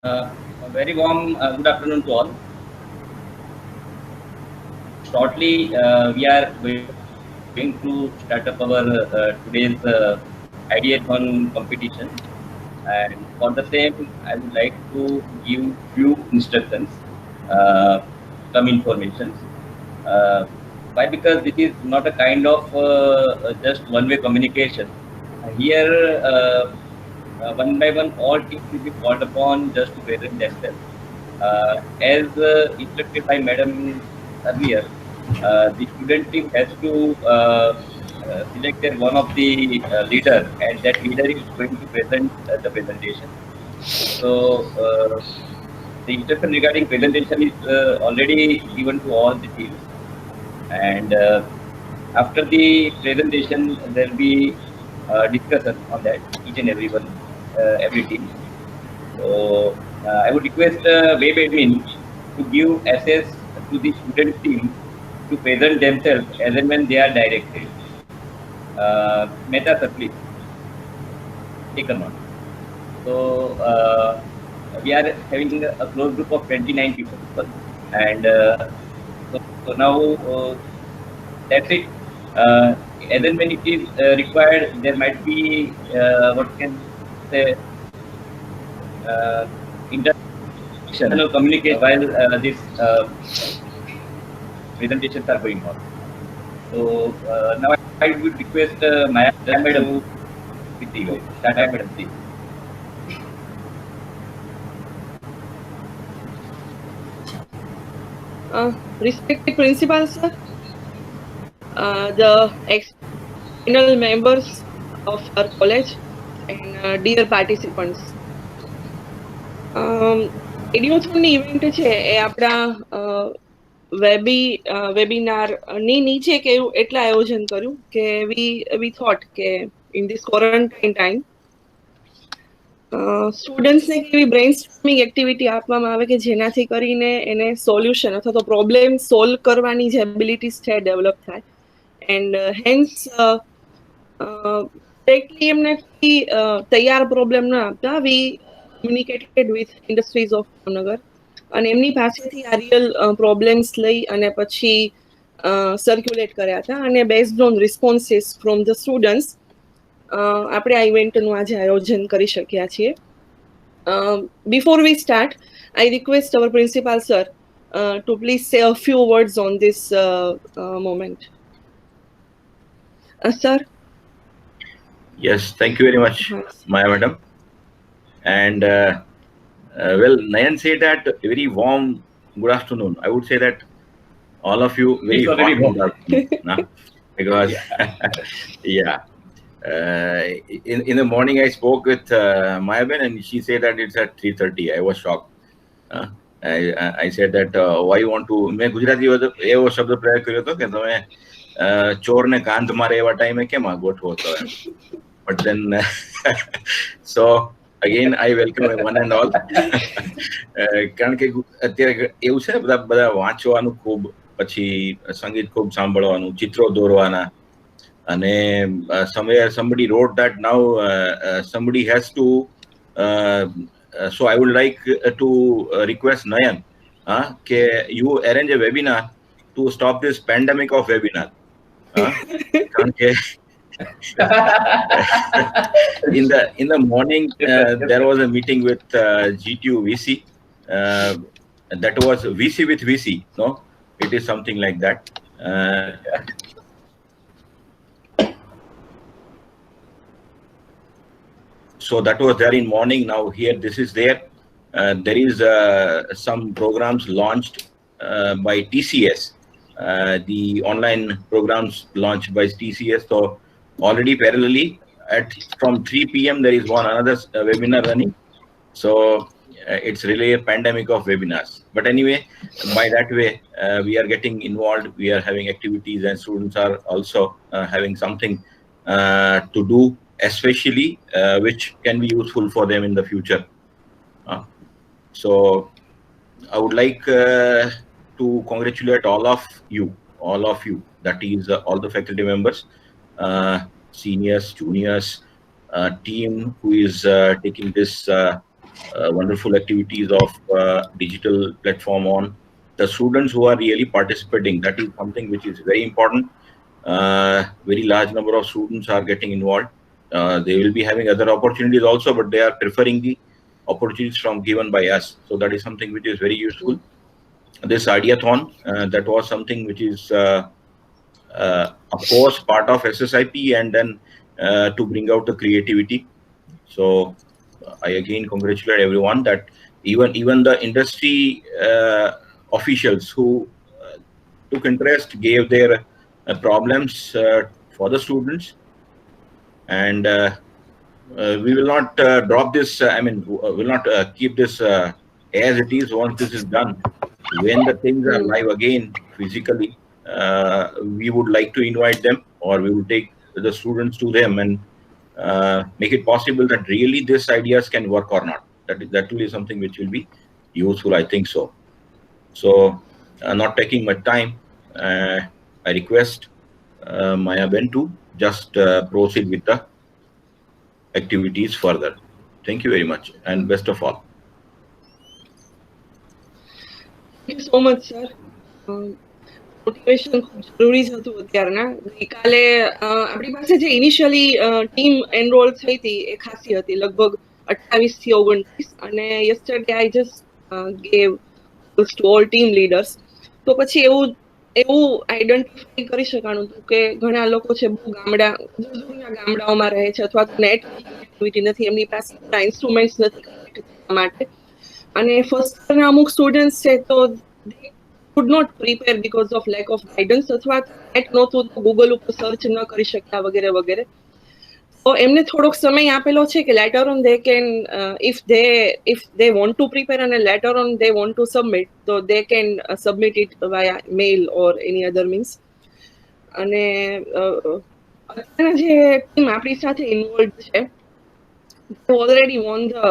A very warm good afternoon to all. Shortly, we are going to start up our today's ideathon competition. And for the same, I would like to give few instructions, uh, some information. Uh, why? Because this is not a kind of just one-way communication. Here, one by one, all teams will be called upon just to present themselves. As instructed by Madam earlier, the student team has to select one of the leader, and that leader is going to present the presentation. So the instruction regarding presentation is already given to all the teams, and after the presentation, there will be discussion on that each and everyone, every team. So I would request web admin to give access to the student team to present themselves as and when they are directed. Meta sir, please take a note. So we are having a close group of 29 people, and so now that's it. As and when it is required, there might be what can say internal communication while this presentations are going on. So now I would request Maya Madam with you. Tata Madam, please. Respected principal sir, the external members of our college, and dear participants. રેડિયોથોનની event છે એ આપણા webinar ની નીચે કે એવું એટલા આયોજન કર્યું કે વી થોટ કે ઇન ધીસ ક્વોરન્ટાઇન ટાઈમ સ્ટુડન્ટ્સને કેવી બ્રેઇનસ્ટોર્મિંગ એક્ટિવિટી આપવામાં આવે કે જેનાથી કરીને એને સોલ્યુશન અથવા તો પ્રોબ્લેમ સોલ્વ કરવાની જે એબિલિટીઝ છે ડેવલપ થાય એન્ડ હેન્સ ડાયરેક્ટલી એમને તૈયાર પ્રોબ્લેમ ન આપતા we communicated with industries of Bhavnagar અને એમની પાસેથી આ રિયલ પ્રોબ્લેમ્સ લઈ અને પછી સર્ક્યુલેટ કર્યા હતા અને based on responses from the students આપણે આ ઇવેન્ટનું આજે આયોજન કરી શક્યા છીએ. Before we start, I request our principal sir to please say a few words on this moment. Sir? Yes, thank you very much, Maya madam. And well, Nayan said that very warm good afternoon. I would say that all of you very warm good afternoon. Because yeah, in the morning I spoke with Maya Ben and she said that it's at 3:30. I was shocked. I said that why you want to मैं गुजराती એવો શબ્દ પ્રયોગ કર્યો હતો કે તમે ચોર ને કાંધ મારે એવા ટાઈમે કેમ આ ગોઠવો છો એમ. But then so again I welcome one and all. કારણ કે અત્યારે એવું છે બધા વાંચવાનું ખૂબ પછી સંગીત ખૂબ સાંભળવાનું ચિત્રો દોરવાના અને somebody wrote that now somebody has to so I would like to request Nayan કે you arrange a webinar to stop this pandemic of webinar. કારણ કે in the morning there was a meeting with GTU VC. That was VC with VC. No, it is something like that. So that was there in morning. Now here this is there. There is some programs launched by TCS. The online programs launched by TCS. So already parallelly from 3 p.m. there is another webinar running. So it's really a pandemic of webinars. But anyway, by that way we are getting involved. We are having activities and students are also having something to do, especially which can be useful for them in the future. So I would like to congratulate all of you, that is all the faculty members, seniors, juniors, team who is taking this wonderful activities of digital platform on the students who are really participating. That is something which is very important. Very large number of students are getting involved. They will be having other opportunities also, but they are preferring the opportunities from given by us. So that is something which is very useful. This ideathon, that was something which is, of course, part of SSIP, and then to bring out the creativity. So I again congratulate everyone that even the industry officials who took interest, gave their problems for the students, and we will not drop this. I mean, will not keep this as it is. Once this is done, when the things are live again physically, we would like to invite them, or we will take the students to them and make it possible that really these ideas can work or not. That will be something which will be useful, I think so. So, not taking much time, I request Maya Ben to just proceed with the activities further. Thank you very much, and best of all. Thank you so much, sir. Motivation ખૂબ જરૂરી જ હતું અત્યારના. ગઈકાલે આપણી પાસે જે initially team enrol થઈ હતી એ ખાસી હતી, લગભગ 28 થી 29, અને yesterday I just gave to all team leaders. તો પછી એવું આઈડેન્ટિફાઈ કરી શકાણું હતું કે ઘણા લોકો છે બહુ દૂરના ગામડાઓમાં રહે છે, અથવા નેટ કનેક્ટિવિટી નથી, એમની પાસે ઇન્સ્ટ્રુમેન્ટ્સ નથી માટે, અને ફર્સ્ટ યરના અમુક સ્ટુડન્ટ્સ છે તો could not prepare because of lack of guidance, અથવા નેટ નહોતું તો ગૂગલ ઉપર સર્ચ ન કરી શકતા વગેરે વગેરે. તો એમને થોડોક સમય આપેલો છે કે later on they can, if they want to prepare and later on they want to submit, so they can submit it via mail or any other means. અને અત્યારના જે ટીમ આપણી સાથે ઇન્વોલ્વ છે, they already won the,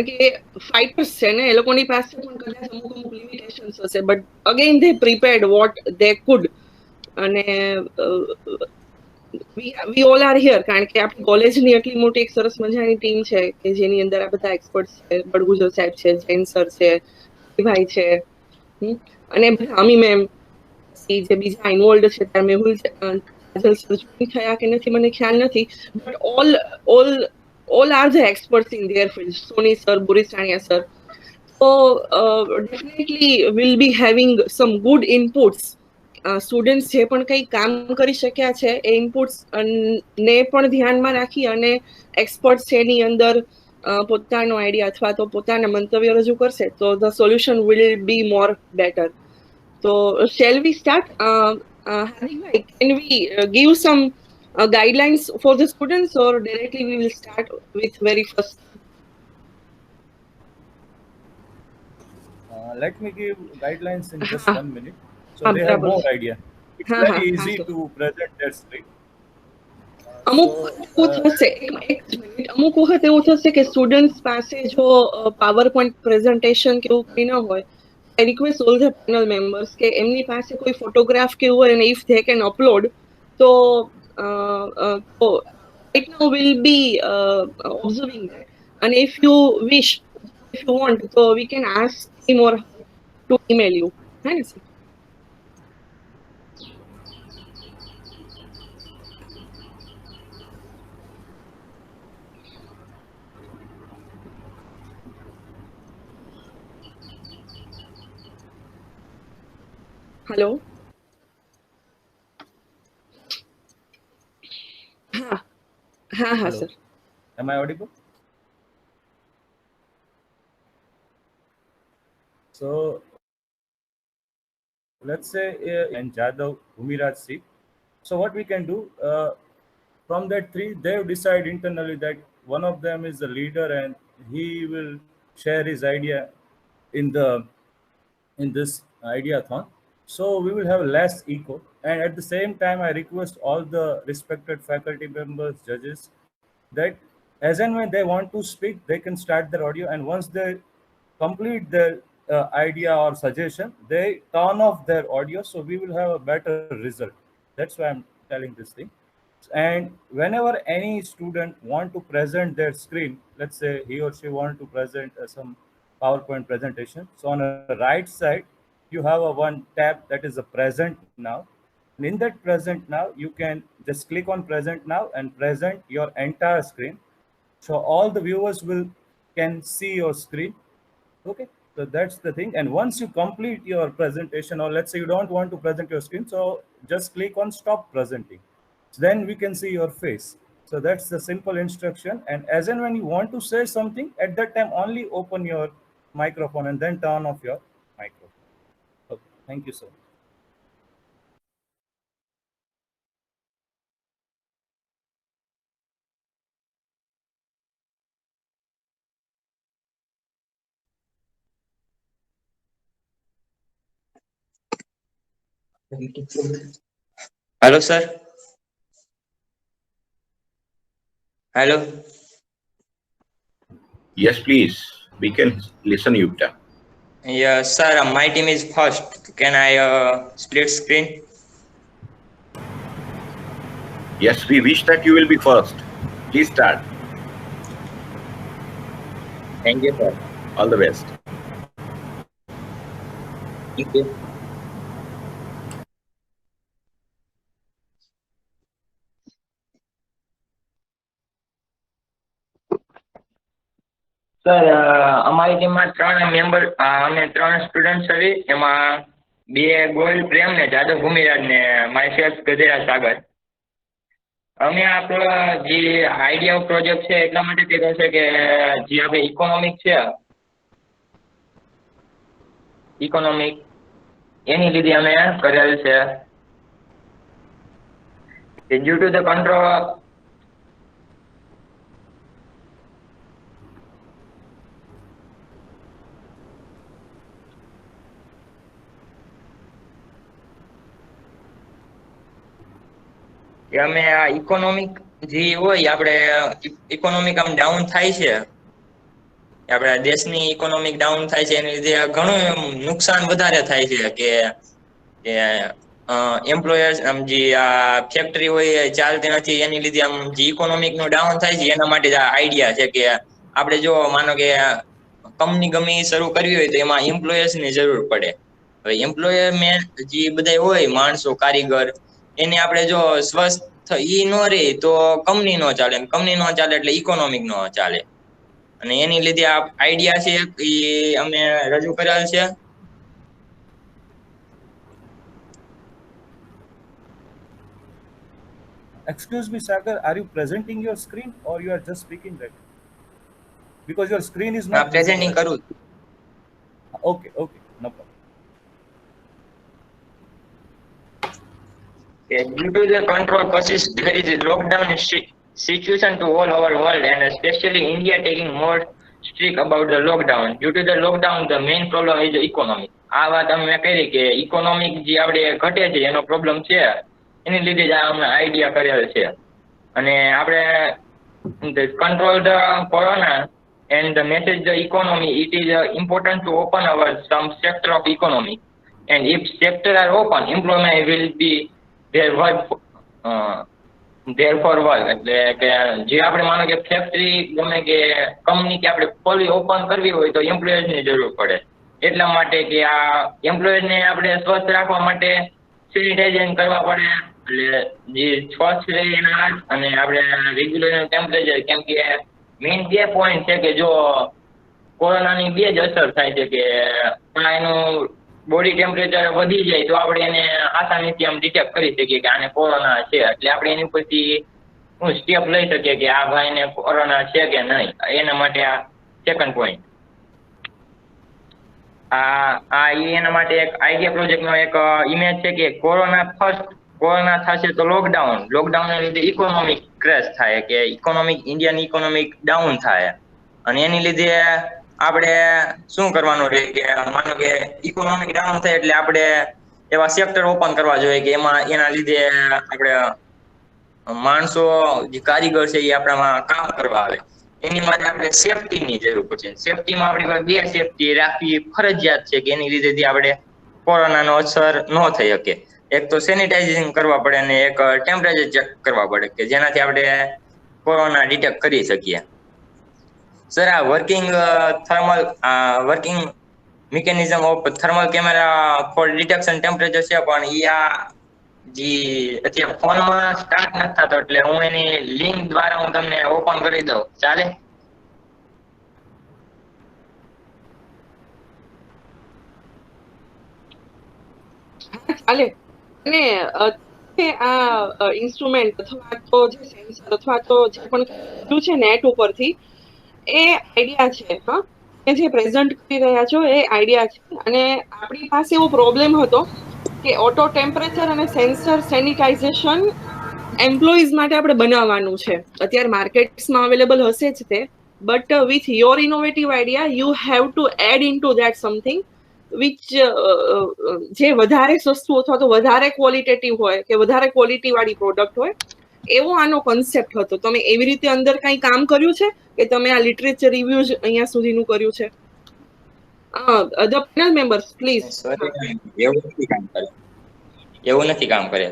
કે fighters છે ને, એ લોકોની પાસે પણ કદાચ અમુક લિમિટેશન્સ હશે, but again they prepared what they food. અને વી ઓલ આર હિયર, કારણ કે આપણી કોલેજની એટલી મોટી એક સરસ મજાની ટીમ છે કે જેની અંદર આ બધા એક્સપર્ટ્સ છે, બડગુજર સાહેબ છે, જૈન સર છે, ભાઈ છે, અને બ્રાહ્મી મેમ, જે બીજા ઇન્વોલ્વ છે, ત્યાં મેહુલ થયા કે નથી મને ખ્યાલ નથી, but all are the experts in their field. Soni sir, Boris Chania sir. So definitely we'll be having some good inputs. Students જે પણ કંઈ કામ કરી શક્યા છે એ ઇનપુટ્સ ને પણ ધ્યાનમાં રાખી અને એક્સપર્ટ્સ છે એની અંદર પોતાનો આઈડિયા અથવા તો પોતાના મંતવ્ય રજૂ કરશે તો the solution will be more better. So shall we start? Hardik, can we give some guidelines for the students, or directly we will start with very first? Let me give guidelines in just 1 minute, so they have more idea. It's very easy to present their script. અમુક વખત એવું થશે કે students પાસે જો PowerPoint presentation કે એવું કંઈ ન હોય, I request all the panel members કે એમની પાસે કોઈ ફોટોગ્રાફ કે એવું હોય, અને if they can upload, તો right now we'll be observing that. And if you wish, if you want, so we can ask him or to email you. Thanks. Hello. Ha, sir. Am I audible? So let's say and Jadhav, Bhumiraj Sikh. So what we can do, from that three, they decide internally that one of them is the leader and he will share his idea in this ideathon. So we will have less echo, and at the same time I request all the respected faculty members, judges, that as and when they want to speak, they can start their audio, and once they complete their idea or suggestion, they turn off their audio, so we will have a better result. That's why I'm telling this thing. And whenever any student want to present their screen, let's say he or she want to present some PowerPoint presentation. So on the right side, you have a one tab that is a present now. And in that present now, you can just click on present now and present your entire screen. So all the viewers can see your screen. Okay, so that's the thing. And once you complete your presentation, or let's say you don't want to present your screen, so just click on stop presenting. So then we can see your face. So that's the simple instruction. And as and when you want to say something, at that time only open your microphone and then turn off your microphone. Okay, thank you so much. Hello, sir. Hello. Yes, please. We can listen, Yukta. Yeah, sir. My team is first. Can I split screen? Yes, we wish that you will be first. Please start. Thank you, sir. All the best. Thank you. Sir અમારી ટીમમાં 3 member અમે 3 student છે એમાં 2 ગોહિલ પ્રેમ ને જાદવ ભૂમિરાજ ને myself ગધેરા સાગર અમે આપણો જે આઈડિયા પ્રોજેક્ટ છે એટલા માટે કીધો છે કે જે આપણે ઇકોનોમિક એની લીધે અમે કરેલ છે ડ્યુ ટુ ધ કંટ્રોલ કે અમે આ ઇકોનોમિક જે હોય આપણે ઇકોનોમિક આમ ડાઉન થાય છે આપણા દેશની ઇકોનોમિક ડાઉન થાય છે એની લીધે ઘણું નુકસાન વધારે થાય છે કે એમ્પ્લોયર્સ આમ જે આ ફેક્ટરી હોય ચાલતી નથી એની લીધે આમ જે ઇકોનોમિક નું ડાઉન થાય છે એના માટે આ આઈડિયા છે કે આપણે જો માનો કે કંપની ગમે શરૂ કરવી હોય તો એમાં એમ્પ્લોયર્સ ની જરૂર પડે હવે એમ્પ્લોયમેન્ટ જે બધા હોય માણસો કારીગર એને આપણે જો સ્વસ્થ ઈ નો રહે તો કંપની નો ચાલે કંપની નો ચાલે એટલે ઇકોનોમિક નો ચાલે અને એની લીધે આ આઈડિયા છે એ અમે રજૂ કરેલ છે Excuse me, Sagar, are you presenting your screen or you are just speaking right now? Because your screen is not presenting કરું Okay, okay, no problem. Due to the control persist, there is a lockdown situation to all our world and especially India taking more strict about the lockdown. Due to the lockdown, the main problem is the economic. આ વાત અમે કરી કે economic જે આપણે ઘટે છે એનો પ્રોબ્લેમ છે એની લીધે જ અમે આઈડિયા કરેલ છે અને આપણે control the corona and the message the economy, it is important to open our some sector of economy and if sector are open, employment will be there work therefore work એટલે કે જે આપણે માનો કે ફેક્ટરી ગમે કે company કે આપણે ખોલી ઓપન કરવી હોય તો એમ્પ્લોયર્સ ની જરૂર પડે એટલા માટે કે આ એમ્પ્લોયર ને આપણે સ્વસ્થ રાખવા માટે સેનિટાઇઝેશન કરવા પડે એટલે જે સ્વસ્થ રહે એના હાથ અને આપણે રેગ્યુલર ટેમ્પરેચર કેમ કે મેઇન બે પોઈન્ટ છે કે જો કોરોનાની બે જ અસર થાય છે કે એનું બોડી ટેમ્પરેચર વધી જાય તો આપણે એને આસાનીથી આમ ડિટેક્ટ કરી શકીએ કે આને કોરોના છે એટલે આપણે એની ઉપરથી સ્ટેપ લઈ શકીએ કે આ ભાઈને કોરોના છે કે નહીં એના માટે આ સેકન્ડ પોઈન્ટ એના માટે એક આઈડિયા પ્રોજેક્ટનો એક ઇમેજ છે કે કોરોના થશે તો લોકડાઉનના લીધે ઇકોનોમિક ક્રેશ થાય કે ઇન્ડિયાની ઇકોનોમિક ડાઉન થાય અને એની લીધે આપણે શું કરવાનું રહે કે માનો કે ઇકોનોમિક ડાઉન થાય એટલે આપણે એવા સેક્ટર ઓપન કરવા જોઈએ કે એમાં એના લીધે આપણે માણસો જે કારીગર છે એ આપણામાં કામ કરવા આવે એની માટે આપણે સેફટીની જરૂર પડશે સેફટીમાં આપણી પાસે 2 સેફટી રાખવી ફરજિયાત છે કે એની લીધેથી આપણે કોરોનાનો અસર ન થઈ શકે એક તો સેનિટાઇઝિંગ કરવા પડે અને એક ટેમ્પરેચર ચેક કરવા પડે કે જેનાથી આપણે કોરોના ડિટેક્ટ કરી શકીએ. સર આ working mechanism of thermal camera for detection temperature છે, પણ આ અત્યારે ફોનમાં સ્ટાર્ટ નથી થતો, એટલે હું એની લિંક દ્વારા હું તમને ઓપન કરી દઉં, ચાલે? ચાલે. અને આ ઇન્સ્ટ્રુમેન્ટ અથવા તો જે સેન્સર અથવા તો જે પણ કર્યું છે નેટ ઉપરથી, એ આઈડિયા છે. હા, જે પ્રેઝન્ટ કરી રહ્યા છો એ આઈડિયા છે. અને આપણી પાસે એવો પ્રોબ્લેમ હતો કે ઓટો ટેમ્પરેચર અને સેન્સર સેનિટાઇઝેશન એમ્પ્લોઈઝ માટે આપણે બનાવવાનું છે. અત્યારે માર્કેટ્સમાં અવેલેબલ હશે જ તે, but with your innovative idea you have to add in to that something which જે વધારે સસ્તું અથવા તો વધારે ક્વોલિટેટિવ હોય કે વધારે ક્વોલિટી વાળી પ્રોડક્ટ હોય, એવો આનો કોન્સેપ્ટ હતો. તમે એવી રીતે અંદર કઈ કામ કર્યું છે કે તમે આ લિટરેચર રિવ્યુ જ અહીંયા સુધીનું કર્યું છે? The panel members please. એવું નથી કામ કરે.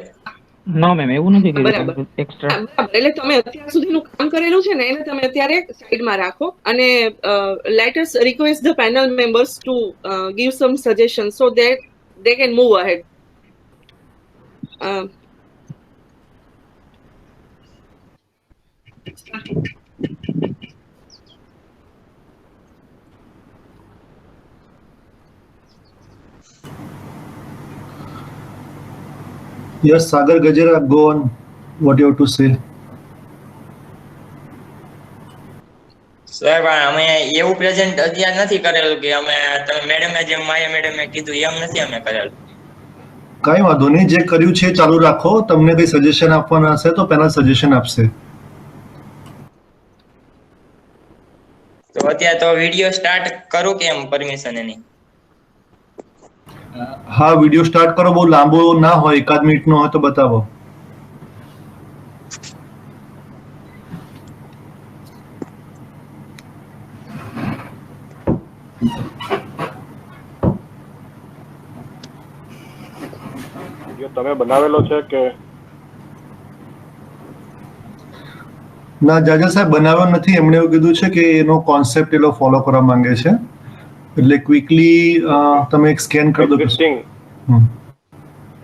નો મેમ, એવું નથી કર્યું. બરાબર. એક્સ્ટ્રા એટલે તમે અત્યાર સુધીનું કામ કરેલું છે ને એને તમે અત્યારે સાઈડમાં રાખો અને let us request the panel members to give sum suggestion so that they can move ahead. Yes, Sagar Gajera, go on. What you have to say? Sir, અમે એવું પ્રેઝન્ટ અત્યાર નથી કરેલું કે અમે તમે મેડમે જેમ માયા મેડમે કીધું એમ નથી અમે કરેલું. કઈ વાંધો નહીં, જે કર્યું છે ચાલુ રાખો. તમને કઈ સજેશન આપવાના હશે તો પેનલ સજેશન આપશે. તો અત્યારે તો વિડિયો સ્ટાર્ટ કરું કે એમ પરમિશન એની? હા, વિડિયો સ્ટાર્ટ કરો. બહુ લાંબો ના હોય, 1 મિનિટનો હોય તો બતાવો. તમે બનાવેલો છે કે ના? જાજા સાહેબ બનાવ્યો નથી. એમણે એવું કીધું છે કે એનો કોન્સેપ્ટ એ લોકો ફોલો કરવા માંગે છે, એટલે ક્વિકલી તમે એક સ્કેન કરી દો.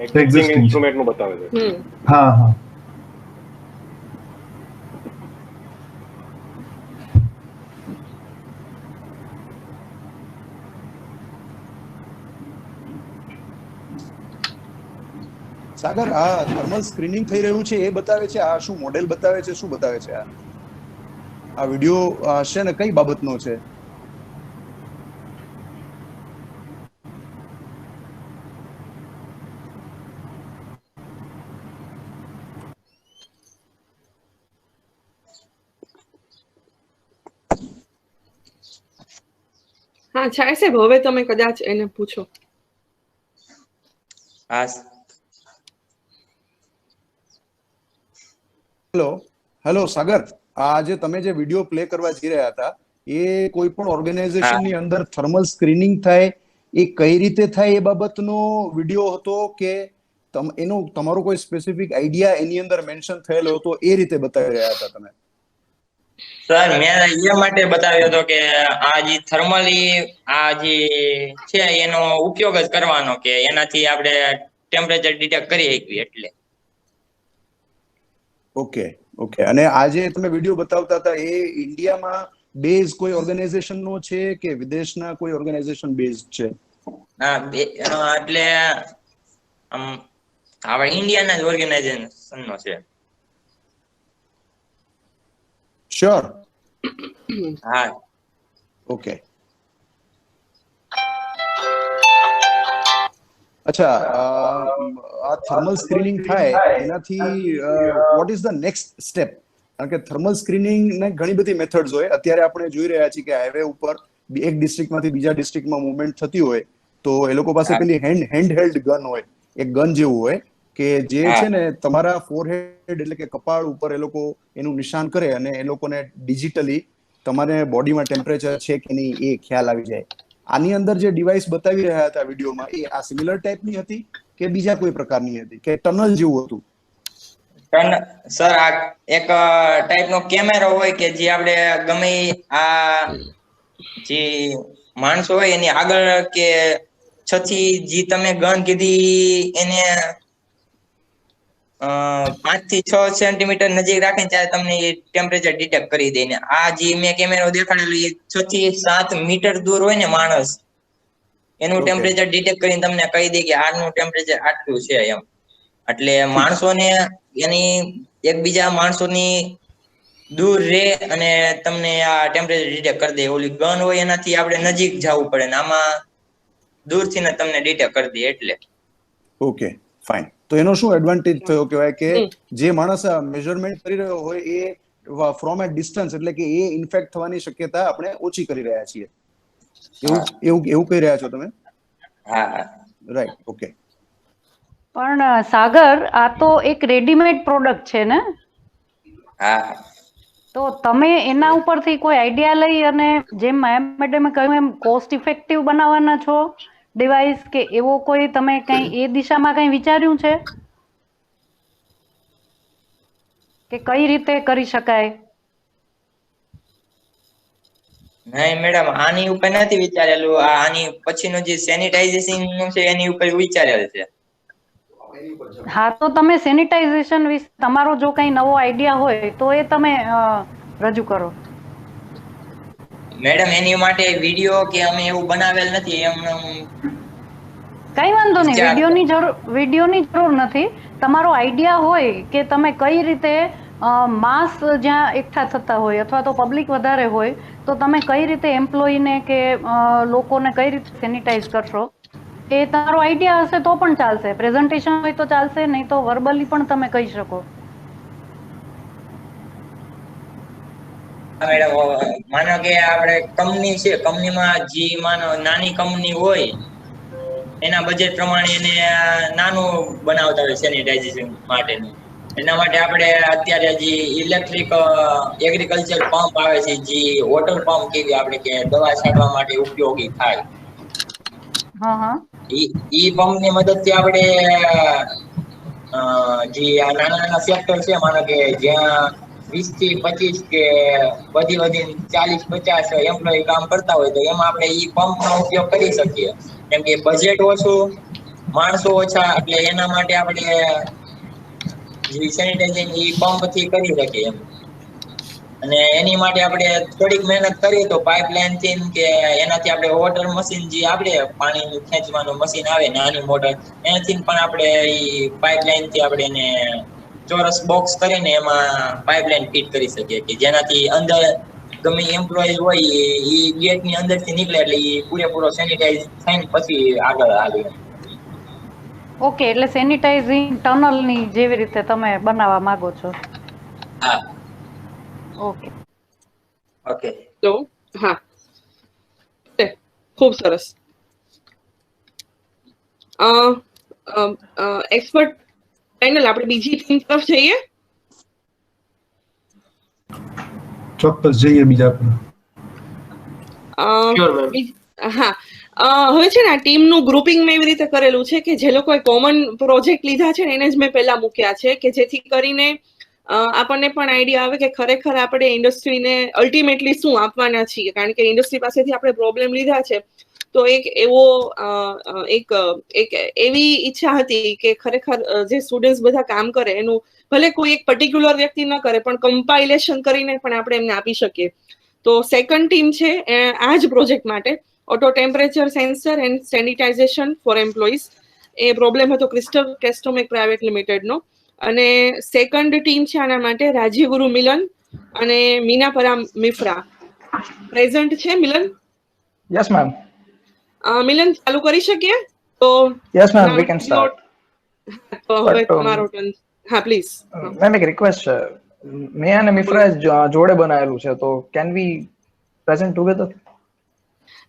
એક્ઝિસ્ટિંગ ઇન્સ્ટ્રુમેન્ટ નું બતાવે છે. હા હા. સાગર, આ થર્મલ સ્ક્રીનિંગ થઈ રહ્યું છે એ બતાવે છે? આ શું મોડેલ બતાવે છે? શું બતાવે છે? આ વિડિયો હશે ને કઈ બાબતનો છે? હા છાય સાહેબ, હવે તમે કદાચ એને પૂછો. હા. હેલો સાગર, આ જે તમે જે વિડિયો પ્લે કરવા જઈ રહ્યા હતા એ કોઈ પણ ઓર્ગેનાઇઝેશન ની અંદર થર્મલ સ્ક્રીનિંગ થાય એ કઈ રીતે થાય એ બાબતનો વિડિયો હતો કે એનો તમારો કોઈ સ્પેસિફિક આઈડિયા એની અંદર મેન્શન થયેલો હતો એ રીતે બતાવી રહ્યા હતા તમે? સર, મેં એ માટે બતાવ્યો હતો કે આ જે થર્મલી આ જે છે એનો ઉપયોગ જ કરવાનો કે એનાથી આપણે ટેમ્પરેચર ડિટેક્ટ કરી શકીએ એટલે. Okay okay. અને આ જે તમે વિડિયો બતાવતા હતા એ ઇન્ડિયામાં બેઝ કોઈ ઓર્ગેનાઇઝેશન નો છે કે વિદેશના કોઈ ઓર્ગેનાઇઝેશન બેઝ છે? હા, એટલે આપણે ઇન્ડિયાના જ ઓર્ગેનાઇઝેશન નો છે. શ્યોર? હા. ઓકે. અચ્છા, આ થર્મલ સ્ક્રીનિંગ થાય એનાથી what is the next step? કારણ કે થર્મલ સ્ક્રીનિંગ ને ઘણી બધી મેથડ્સ હોય. અત્યારે આપણે જોઈ રહ્યા છીએ કે હાઈવે ઉપર એક ડિસ્ટ્રિક્ટમાંથી બીજા ડિસ્ટ્રિક્ટમાં મૂવમેન્ટ થતી હોય તો એ લોકો પાસે પેલી હેન્ડ હેલ્ડ ગન હોય, એક ગન જેવું હોય કે જે છે ને તમારા ફોરહેડ એટલે કે કપાળ ઉપર એ લોકો એનું નિશાન કરે અને એ લોકોને ડિજિટલી તમારે બોડીમાં ટેમ્પરેચર છે કે નહીં એ ખ્યાલ આવી જાય. આની અંદર જે ડિવાઇસ બતાવી રહ્યા હતા વિડીયોમાં એ આ સિમિલર ટાઈપની હતી કે બીજા કોઈ પ્રકારની હતી કે ટનલ જેવું હતું? સર આ એક ટાઈપનો કેમેરો હોય કે જે આપણે ગમે આ જે માણસો હોય એની આગળ કે છથી જે તમે ગન કીધી એને 5 થી 6 સેન્ટીમીટર નજીક રાખીને ત્યારે તમને એ ટેમ્પરેચર ડિટેક્ટ કરી દે ને આ જે મેં કેમેરો દેખાડેલો એ 6 થી 7 મીટર દૂર હોય ને માણસ એનું ટેમ્પરેચર ડિટેક્ટ કરીને તમને કહી દે કે આનું ટેમ્પરેચર આટલું છે એમ. એટલે માણસોને એની એકબીજા માણસોની દૂર રે અને તમને આ ટેમ્પરેચર ડિટેક્ટ કરી દે. ઓલી ગન હોય એનાથી આપણે નજીક જવું પડે ને આમાં દૂરથી ને તમને ડિટેક્ટ કરી દે એટલે. Okay fine. તો એનો શું એડવાન્ટેજ થયો કહેવાય કે જે માણસ મેઝરમેન્ટ કરી રહ્યો હોય એ ફ્રોમ એ ડિસ્ટન્સ એટલે કે એ ઇન્ફેક્ટ થવાની શક્યતા આપણે ઓછી કરી રહ્યા છીએ. એવું કહી રહ્યા છો તમે? હા રાઈટ. ઓકે. પણ સાગર, આ તો એક રેડીમેડ પ્રોડક્ટ છે ને? હા. તો તમે એના ઉપરથી કોઈ આઈડિયા લઈ અને જેમ મેડમે કહ્યું એમ કોસ્ટ ઇફેક્ટિવ બનાવવાના છો ડિવાઇસ, કે એવો કોઈ તમે કઈ એ દિશામાં કઈ વિચાર્યું છે કે કઈ રીતે કરી શકાય? નહીં મેડમ, આની ઉપર નથી વિચારેલું. આની પછીનું જે સેનિટાઇઝેશન નું છે એની ઉપર વિચારેલ છે. હા, તો તમે સેનિટાઇઝેશન વિશે તમારો જો કઈ નવો આઈડિયા હોય તો એ તમે રજૂ કરો. મેડમ એની માટે વિડિયો કે અમે એવું બનાવેલ નથી. કઈ વાંધો નહીં, વિડીયોની જરૂર નથી. તમારો આઈડિયા હોય કે તમે કઈ રીતે માસ જ્યાં એકઠા થતા હોય અથવા તો પબ્લિક વધારે હોય તો તમે કઈ રીતે એમ્પ્લોયીને કે લોકોને કઈ રીતે સેનિટાઈઝ કરશો, એ તમારો આઈડિયા હશે તો પણ ચાલશે. પ્રેઝન્ટેશન હોય તો ચાલશે, નહીં તો વર્બલી પણ તમે કહી શકો. મેડમ માનો કે આપણે કંપની છે, કંપનીમાં જે માનો નાની કંપની હોય એના બજેટ પ્રમાણે એને નાનું બનાવતા હોય સેનિટાઇઝેશન માટેનું. એના માટે આપણે અત્યારે જે ઇલેક્ટ્રિક એગ્રીકલ્ચર પંપ આવે છે, જે વોટર પંપ કેવી આપણે કે દવા છાંટવા માટે ઉપયોગી થાય, ઈ પંપ ની મદદથી આપણે જે આ નાના નાના સેક્ટર છે, માનો કે જ્યાં 20 થી 25 કે વધી 40-50 એમ્પ્લોય કામ કરતા હોય તો એમાં આપણે ઈ પંપ નો ઉપયોગ કરી શકીએ. કેમ કે બજેટ ઓછું, માણસો ઓછા, એટલે એના માટે આપણે જે સેનિટાઇઝેશન ઈ પંપ થી કરી શકીએ એમ. અને એની માટે આપણે થોડીક મહેનત કરીએ તો પાઇપલાઇન થી કે એનાથી આપણે વોટર મશીન જે આપણે પાણી ખેંચવાનું મશીન આવે નાની મોટર, એનાથી પણ આપણે ઈ પાઇપલાઇન થી આપણે એને ચોરસ બોક્સ કરીને એમાં પાઇપલાઇન ફિટ કરી શકીએ કે જેનાથી અંદર ગમે એમ્પ્લોય હોય એ ગેટ ની અંદર થી નીકળે એટલે એ પૂરેપૂરો સેનિટાઈઝ થઈને પછી આગળ આવે. ઓકે, એટલે સેનિટાઇઝિંગ ટનલ ની જેવી રીતે તમે બનાવવા માંગો છો? હા. Okay okay. તો હા, ખૂબ સરસ. એક્સપર્ટ પેનલ, આપણે બીજી ટીમ તરફ જઈએ. ચોક્કસ જઈએ બીજા પર. હા, હવે છે ને આ ટીમનું ગ્રુપિંગ મેં એવી રીતે કરેલું છે કે જે લોકોએ કોમન પ્રોજેક્ટ લીધા છે ને એને જ મેં પહેલા મૂક્યા છે કે જેથી કરીને આપણને પણ આઈડિયા આવે કે ખરેખર આપણે ઇન્ડસ્ટ્રીને અલ્ટિમેટલી શું આપવાના છીએ. કારણ કે ઇન્ડસ્ટ્રી પાસેથી આપણે પ્રોબ્લેમ લીધા છે તો એક એવો એક એવી ઈચ્છા હતી કે ખરેખર જે સ્ટુડન્ટ્સ બધા કામ કરે એનું ભલે કોઈ એક પર્ટિક્યુલર વ્યક્તિ ન કરે પણ કમ્પાઇલેશન કરીને પણ આપણે એમને આપી શકીએ. તો સેકન્ડ ટીમ છે આ જ પ્રોજેક્ટ માટે, auto temperature sensor and sanitisation for employees. એ પ્રોબ્લેમ હતો ક્રિસ્ટલ કેસ્ટોમેક પ્રાઇવેટ લિમિટેડનો. અને સેકન્ડ ટીમ છે આના માટે રાજીવ ગુરુ મિલન અને મીના પરામ મિફ્રા. પ્રેઝન્ટ છે મિલન? Yes ma'am. મિલન ચાલુ કરી શકીએ? તો yes ma'am, we can start. તો હવે તમારો ટર્ન. હા પ્લીઝ. મેમ એક રિક્વેસ્ટ છે, મેં અને મિફ્રા જોડે બનાવેલું છે તો કેન વી પ્રેઝન્ટ ટુગેધર?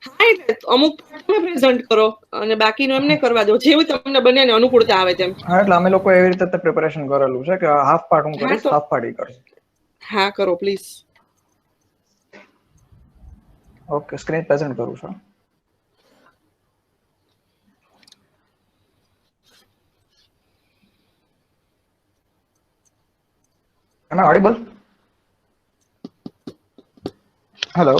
હા, એટલે અમુક તમે પ્રેઝન્ટ કરો અને બાકીનું એમને કરવા દો, જેવું તમને બંનેને અનુકૂળતા આવે તેમ. હા, એટલે અમે લોકો એવી રીતે પ્રિપેરેશન કરેલું છે કે હાફ પાર્ટ હું કરીશ, હાફ પાર્ટ ઈ કરશે. હા કરો પ્લીઝ. ઓકે, સ્ક્રીન પ્રેઝન્ટ કરું છું. Am I audible? Hello.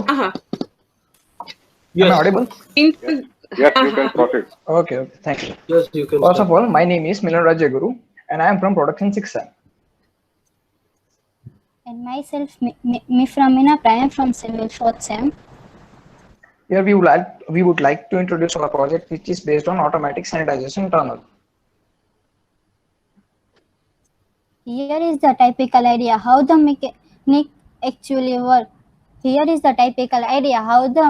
Yes. Am I audible? Yes, you can proceed. Okay, thank you. Yes, you can First start. of all, my name is Milan Rajaguru, and I am from Production 6M. And myself, Mifra Minapra, I am from Civil 4th Sem. Here we would like to introduce our project, which is based on automatic sanitization tunnel. Here is the typical idea how the mechanic actually works. Here is the typical idea how the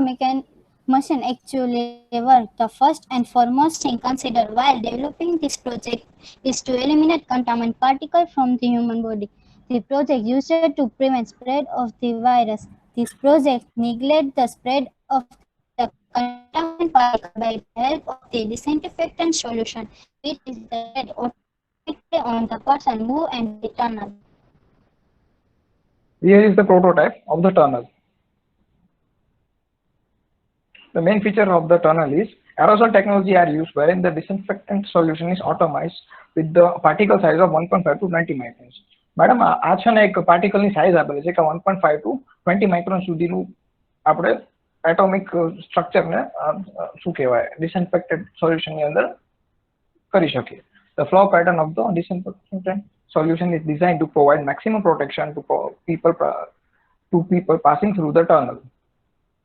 machine actually works. The first and foremost thing considered while developing this project is to eliminate contaminant particles from the human body. The project used to prevent spread of the virus. This project neglects the spread of the contaminant particle by the help of the disinfectant solution, which is spread automatically on the person who enters the tunnel. Here is the prototype of the tunnel. The main feature of the tunnel is aerosol technology are used wherein the disinfectant solution is atomized with the particle size of 1.5 to 20 microns. Madam આ છે ને એક પાર્ટિકલની size આપેલી છે કે 1.5 to 20 micron સુધીનું આપણે atomic સ્ટ્રક્ચરને શું કહેવાય ડિસઇન્ફેક્ટેડ સોલ્યુશનની અંદર કરી શકીએ. The flow pattern of the disinfectant solution is designed to provide maximum protection to people passing through the tunnel.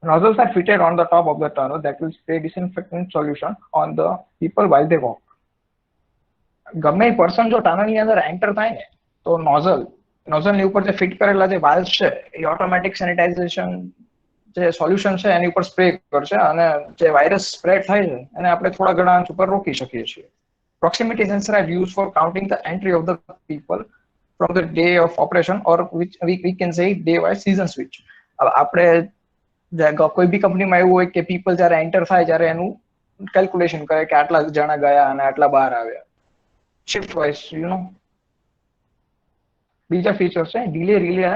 Nozzles are fitted on the top of the tunnel that will spray disinfectant solution on the people while they walk. ગમે person જો ટનલની અંદર enter થાય ને તો નોઝલની ઉપર જે fit કરેલા જે વાલ્વ્સ છે એ ઓટોમેટિક સેનિટાઇઝેશન જે સોલ્યુશન છે એની ઉપર સ્પ્રે કરશે અને જે વાયરસ સ્પ્રેડ થાય છે એને આપણે થોડા ઘણા અંશ ઉપર રોકી શકીએ છીએ. Proximity sensor are used for counting the entry of the people from the day of operation, or which we can say day wise season switch. આપણે કોઈ બી કંપનીમાં એવું હોય કે પીપલ જ્યારે એન્ટર થાય ત્યારે એનું કેલ્ક્યુલેશન કરે કે આટલા જણા ગયા અને આટલા બહાર આવ્યા શિફ્ટ વાઇઝ બીજા ફીચર છે delay relay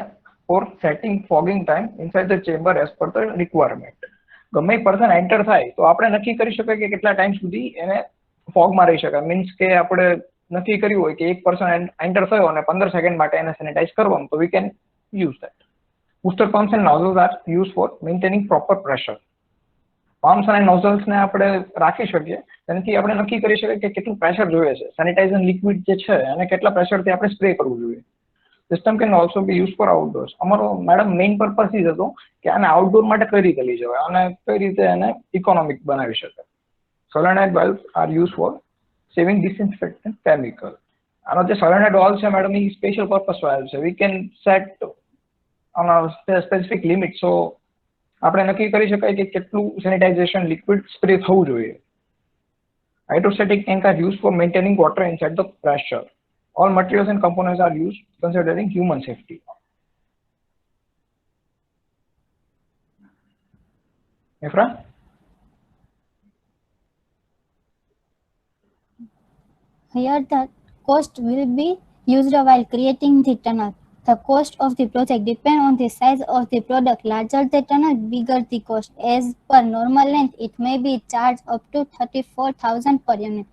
for setting fogging time inside the chamber as per the requirement. ગમે પર્સન એન્ટર થાય તો આપણે નક્કી કરી શકાય કે કેટલા ટાઈમ સુધી એને ફોગમાં રહી શકાય. મીન્સ કે આપણે નક્કી કર્યું હોય કે એક પર્સન એન્ટર થયો અને 15 સેકન્ડ માટે એને સેનિટાઇઝ કરવાનું તો we can use that. Booster pumps and nozzles are used for maintaining proper pressure. Pumps and nozzles ને આપણે રાખી શકીએ તેનાથી આપણે નક્કી કરી શકીએ કે કેટલું પ્રેશર જોઈએ છે સેનિટાઇઝર લિક્વિડ જે છે અને કેટલા પ્રેશરથી આપણે સ્પ્રે કરવું જોઈએ. System can also B use for outdoors. અમારો મેડમ મેઇન પર્પસ એ હતો કે આને આઉટડોર માટે કઈ રીતે લઈ જવાય અને કઈ રીતે એને ઇકોનોમિક બનાવી શકાય. Solenoid valves are use for saving disinfectant chemical. આનો જે સોલેનોઇડ વાલ્વ છે મેડમ એ સ્પેશિયલ પર્પસ વાલ્વ છે. We can set on a specific limit, so આપણે નક્કી કરી શકાય કે કેટલું સેનિટાઇઝેશન લિક્વિડ સ્પ્રે થવું જોઈએ. Hydrostatic tank are used for maintaining water inside the pressure. All materials and components are used considering human safety. Efra? Here the cost will be used while creating the tunnel. The cost of the project depends on the size of the product. Larger the tunnel, bigger the cost. As per normal length, it may be charged up to 34,000 per unit.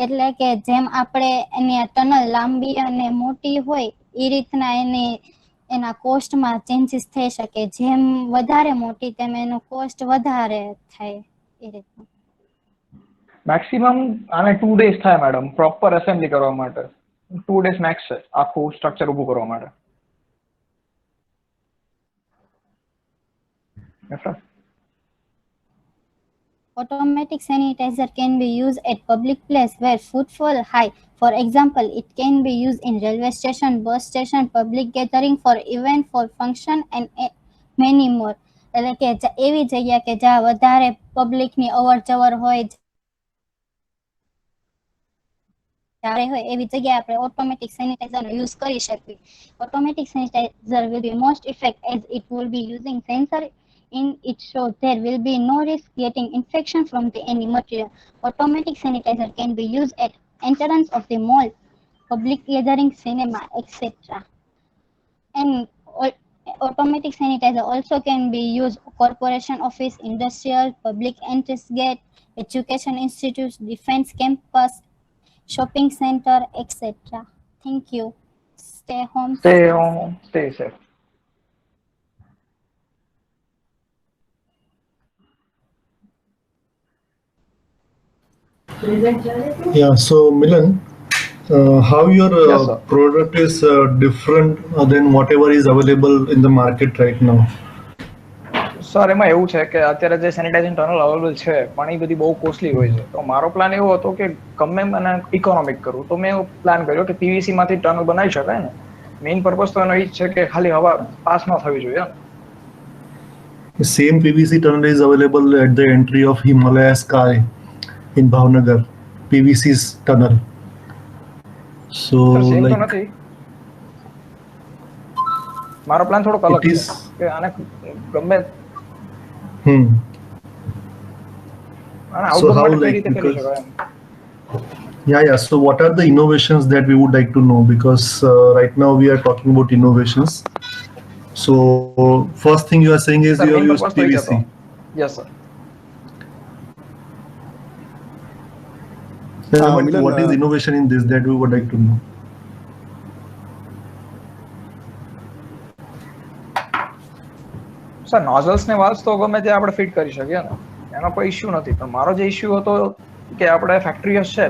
એટલે કે જેમ આપણે એની tunnel લાંબી અને મોટી હોય એ રીતના એના કોસ્ટમાં ચેન્જીસ થઈ શકે. જેમ વધારે મોટી તેમ એનો કોસ્ટ વધારે થાય એ રીતના. મેક્સિમમ આને 2 days થાય મેડમ પ્રોપર એસેમ્બલી કરવા માટે. 2 days મેક્સ છે આખું સ્ટ્રક્ચર ઊભું કરવા માટે. Automatic sanitizer can be used at public place where footfall high. For example, it can be used in railway station, bus station, public gathering, for event, for function and many more. એટલે કે એવી જગ્યા કે જ્યાં વધારે પબ્લિકની અવર જવર હોય એવી જગ્યાએ આપણે ઓટોમેટિક સેનિટાઈઝરનો યુઝ કરી શકીએ. Automatic sanitiser will be most effective as it will be using sensor in it, so there will be no risk getting infection from any material. Automatic sanitizer can be used at entrance of the mall, public gathering, cinema, etc. And automatic sanitizer also can be used corporation office, industrial, public entrance gate, education institutes, defense campus, shopping center, etc. Thank you. stay home. Stay home, stay safe. Yeah, so Milan, how your Yes, sir. product is different than whatever is available in the market right now? Sir એમાં એવું છે કે અત્યારે જે sanitising tunnel available છે પણ એ બધી બહુ કોસ્ટલી હોય છે. તો મારો પ્લાન એવો હતો કે ગમે મને ઇકોનોમિક કરું તો મેં એવો પ્લાન કર્યો કે પીવીસી માંથી ટનલ બનાવી શકાય ને. મેઇન પર્પઝ તો એનો એ જ છે કે ખાલી હવા પાસ ન થવી જોઈએ. The same PVC tunnel is available at the entry of Himalaya Sky in Bhavnagar. PVC's tunnel. So sir same તો like નથી. મારો પ્લાન થોડોક અલગ it છે is. કે આને ગમે Hmm. આને So આઉટડોર how માટે કઈ like રીતે કરી because શકાય એમ. yeah. So what are the innovations that we would like to know? Because right now we are talking about innovations. So first thing you are saying is sir you have main used purpose તો એ જ હતો. PVC. Yes sir. Yeah, but Milan, what is innovation in this that we would like to know? Sir nozzles ને valves તો ગમે તે આપણે fit કરી શકીએ ને, એનો કોઈ ઇશ્યુ નથી. પણ મારો જે ઇશ્યુ હતો કે આપણે ફેક્ટરીઝ છે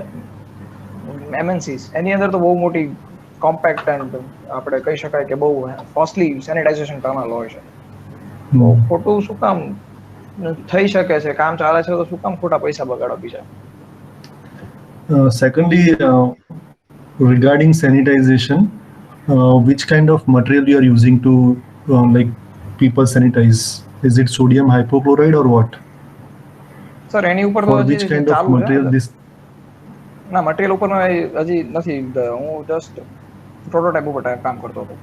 એમએનસીસ એની અંદર તો બહુ મોટી કોમ્પેક્ટ એન્ડ આપણે કહી શકાય કે બહુ કોસ્ટલી સેનિટાઇઝેશન ટનલ હોય છે. તો ખોટું શું કામ થઈ શકે છે, કામ ચાલે છે તો શું કામ ખોટા પૈસા બગાડવા બીજા. Secondly, regarding sanitization, which kind of material you are using to like people sanitize? Is it sodium hypochlorite or what? Sir એની ઉપર તો For હજી which kind of ચાલુ material છે. this? ના મટીરિયલ ઉપર હજી નથી, હું જસ્ટ પ્રોટોટાઇપ ઉપર કામ કરતો હતો.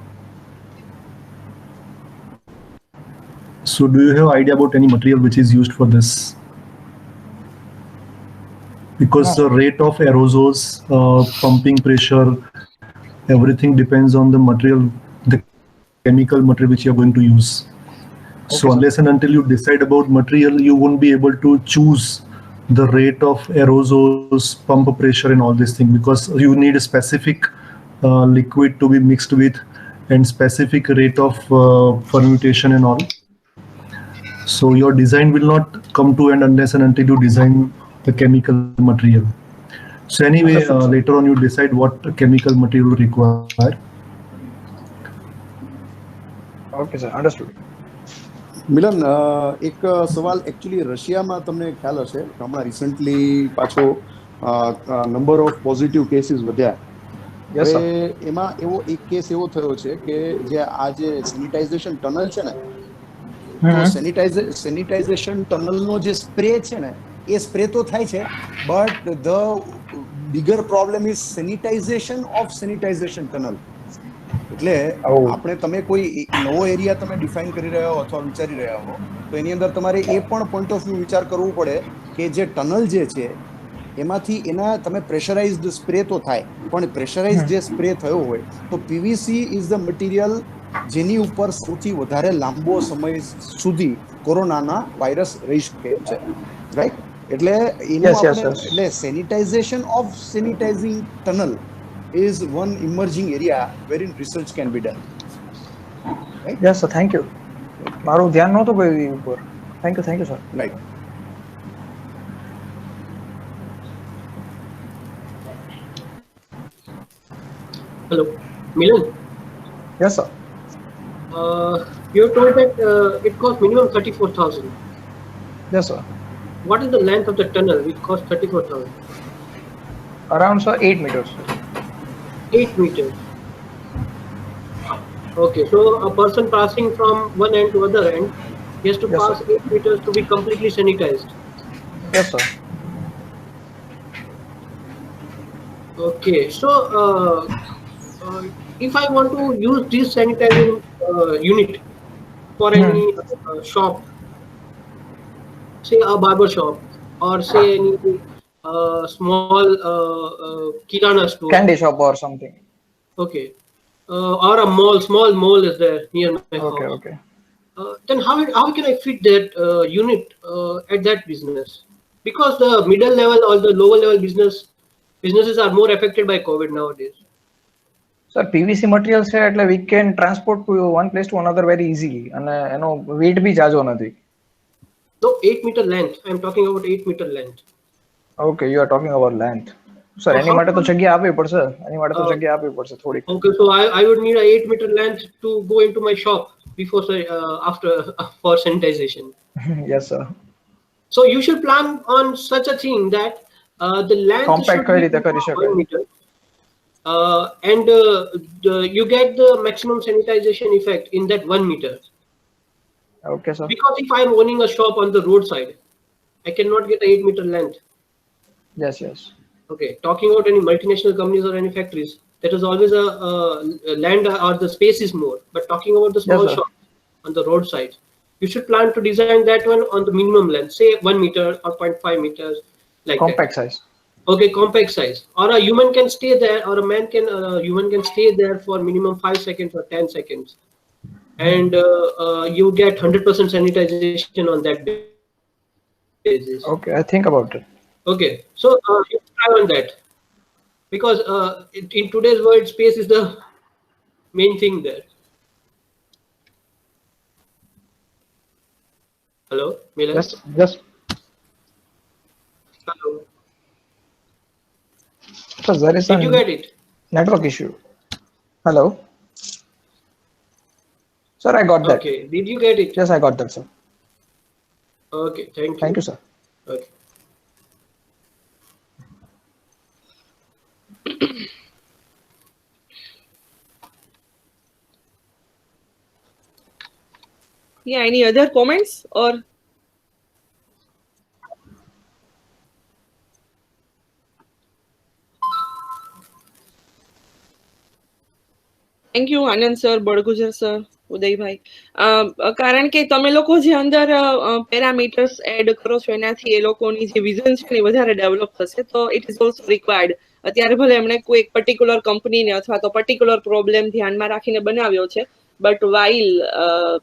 So do you have idea about any material which is used for this? Because the rate of aerosols, pumping pressure, everything depends on the material, the chemical material which you are going to use. So unless and until you decide about material, you won't be able to choose the rate of aerosols, pump pressure and all this thing, because you need a specific liquid to be mixed with and specific rate of fermentation and all. So your design will not come to end unless and until you design the chemical material. So anyway, later on you decide what chemical material you require. Okay sir, understood. Milan, એક સવાલ actually રશિયામાં તમને ખ્યાલ હશે હમણાં recently પાછો number of positive cases વધ્યા. હવે એમાં એવો એક કેસ એવો થયો છે કે જે આ જે સેનિટાઇઝેશન ટનલ છે ને, તો સેનિટાઇઝેશન ટનલનો જે સ્પ્રે છે ને એ સ્પ્રે તો થાય છે, but the bigger problem is sanitisation of sanitisation tunnel. એટલે આપણે તમે કોઈ નવો એરિયા તમે ડિફાઇન કરી રહ્યા હો અથવા વિચારી રહ્યા હો તો એની અંદર તમારે એ પણ પોઈન્ટ ઓફ વ્યૂ વિચાર કરવું પડે કે જે ટનલ જે છે એમાંથી એના તમે પ્રેશરાઇઝડ સ્પ્રે તો થાય, પણ પ્રેશરાઇઝ જે સ્પ્રે થયો હોય તો પીવીસી ઇઝ ધ મટીરિયલ જેની ઉપર સૌથી વધારે લાંબો સમય સુધી કોરોનાના વાયરસ રહી શકે છે, રાઈટ? એટલે એનું આપણે એટલે sanitisation of sanitising tunnel is one emerging area wherein research can be done. Right? Yes, sir. Thank you. મારું ધ્યાન નહોતું કોઈ ઉપર. Thank you, sir. Right. Hello, Milan. Yes, sir. You told that it costs minimum 34,000. Yes, sir. What is the length of the tunnel which costs 34,000? Around, sir, 8 meters. 8 meters. Okay, so a person passing from one end to other end, he has to pass 8 meters to be completely sanitized. Yes, sir. Okay, so if I want to use this sanitizing unit for any shop, say a barber shop or say any small kirana store, candy shop or something. Okay, or a mall, small mall is there near my house. Okay. Then how can I fit that unit at that business? Because the middle level or the lower level businesses are more affected by COVID nowadays. Sir PVC material છે એટલે we can transport to one place to another very easily, અને એનો weight બી જાજો નથી. No, 8 meter length. I'm talking about 8 meter length. Okay, you are talking about length. Sir એની માટે તો જગ્યા આપવી પડશે, એની માટે તો જગ્યા આપવી પડશે થોડી. Okay, so I would need a 8 meter length to go into my shop before after for sanitization. Yes sir. So you should plan on such a thing that the length compact should રીતે કરી શકાય. 1 meter. And you get the maximum sanitization effect in that 1 meter. Okay sir. Because if I'm owning a shop on the roadside, I cannot get a 8 meter length. Yes, yes. Okay, talking about any multinational companies or any factories, that is always a land or the space is more. But talking about the small Yes, sir. shop on the roadside, you should plan to design that one on the minimum length, say 1 meter or 0.5 meters, like Compact that. size. Okay, compact size. Or a human can stay there, or a human can stay there for minimum 5 seconds or 10 seconds, and you get 100% sanitization on that basis. Okay, I think about it. Okay, so you try on that, because in today's world, space is the main thing there. Hello, Milan? Yes. Hello. So there is Did you get it? network issue. Hello. Sir, I got that. Okay, did you get it? Yes, I got that, sir. Okay, thank you. Thank you, sir. Okay. Yeah, any other comments or? Thank you Anand sir, બળગુજર sir, Udaybhai. કારણ કે તમે લોકો જે અંદર parameters add કરો છો એનાથી એ લોકોની જે વિઝન છે એ વધારે ડેવલપ થશે. તો ઇટ ઇઝ ઓલ્સો રિક્વાયર્ડ. અત્યારે ભલે એમણે કોઈ એક પર્ટિક્યુલર કંપનીને અથવા તો પર્ટિક્યુલર પ્રોબ્લેમ ધ્યાનમાં રાખીને બનાવ્યો છે, but while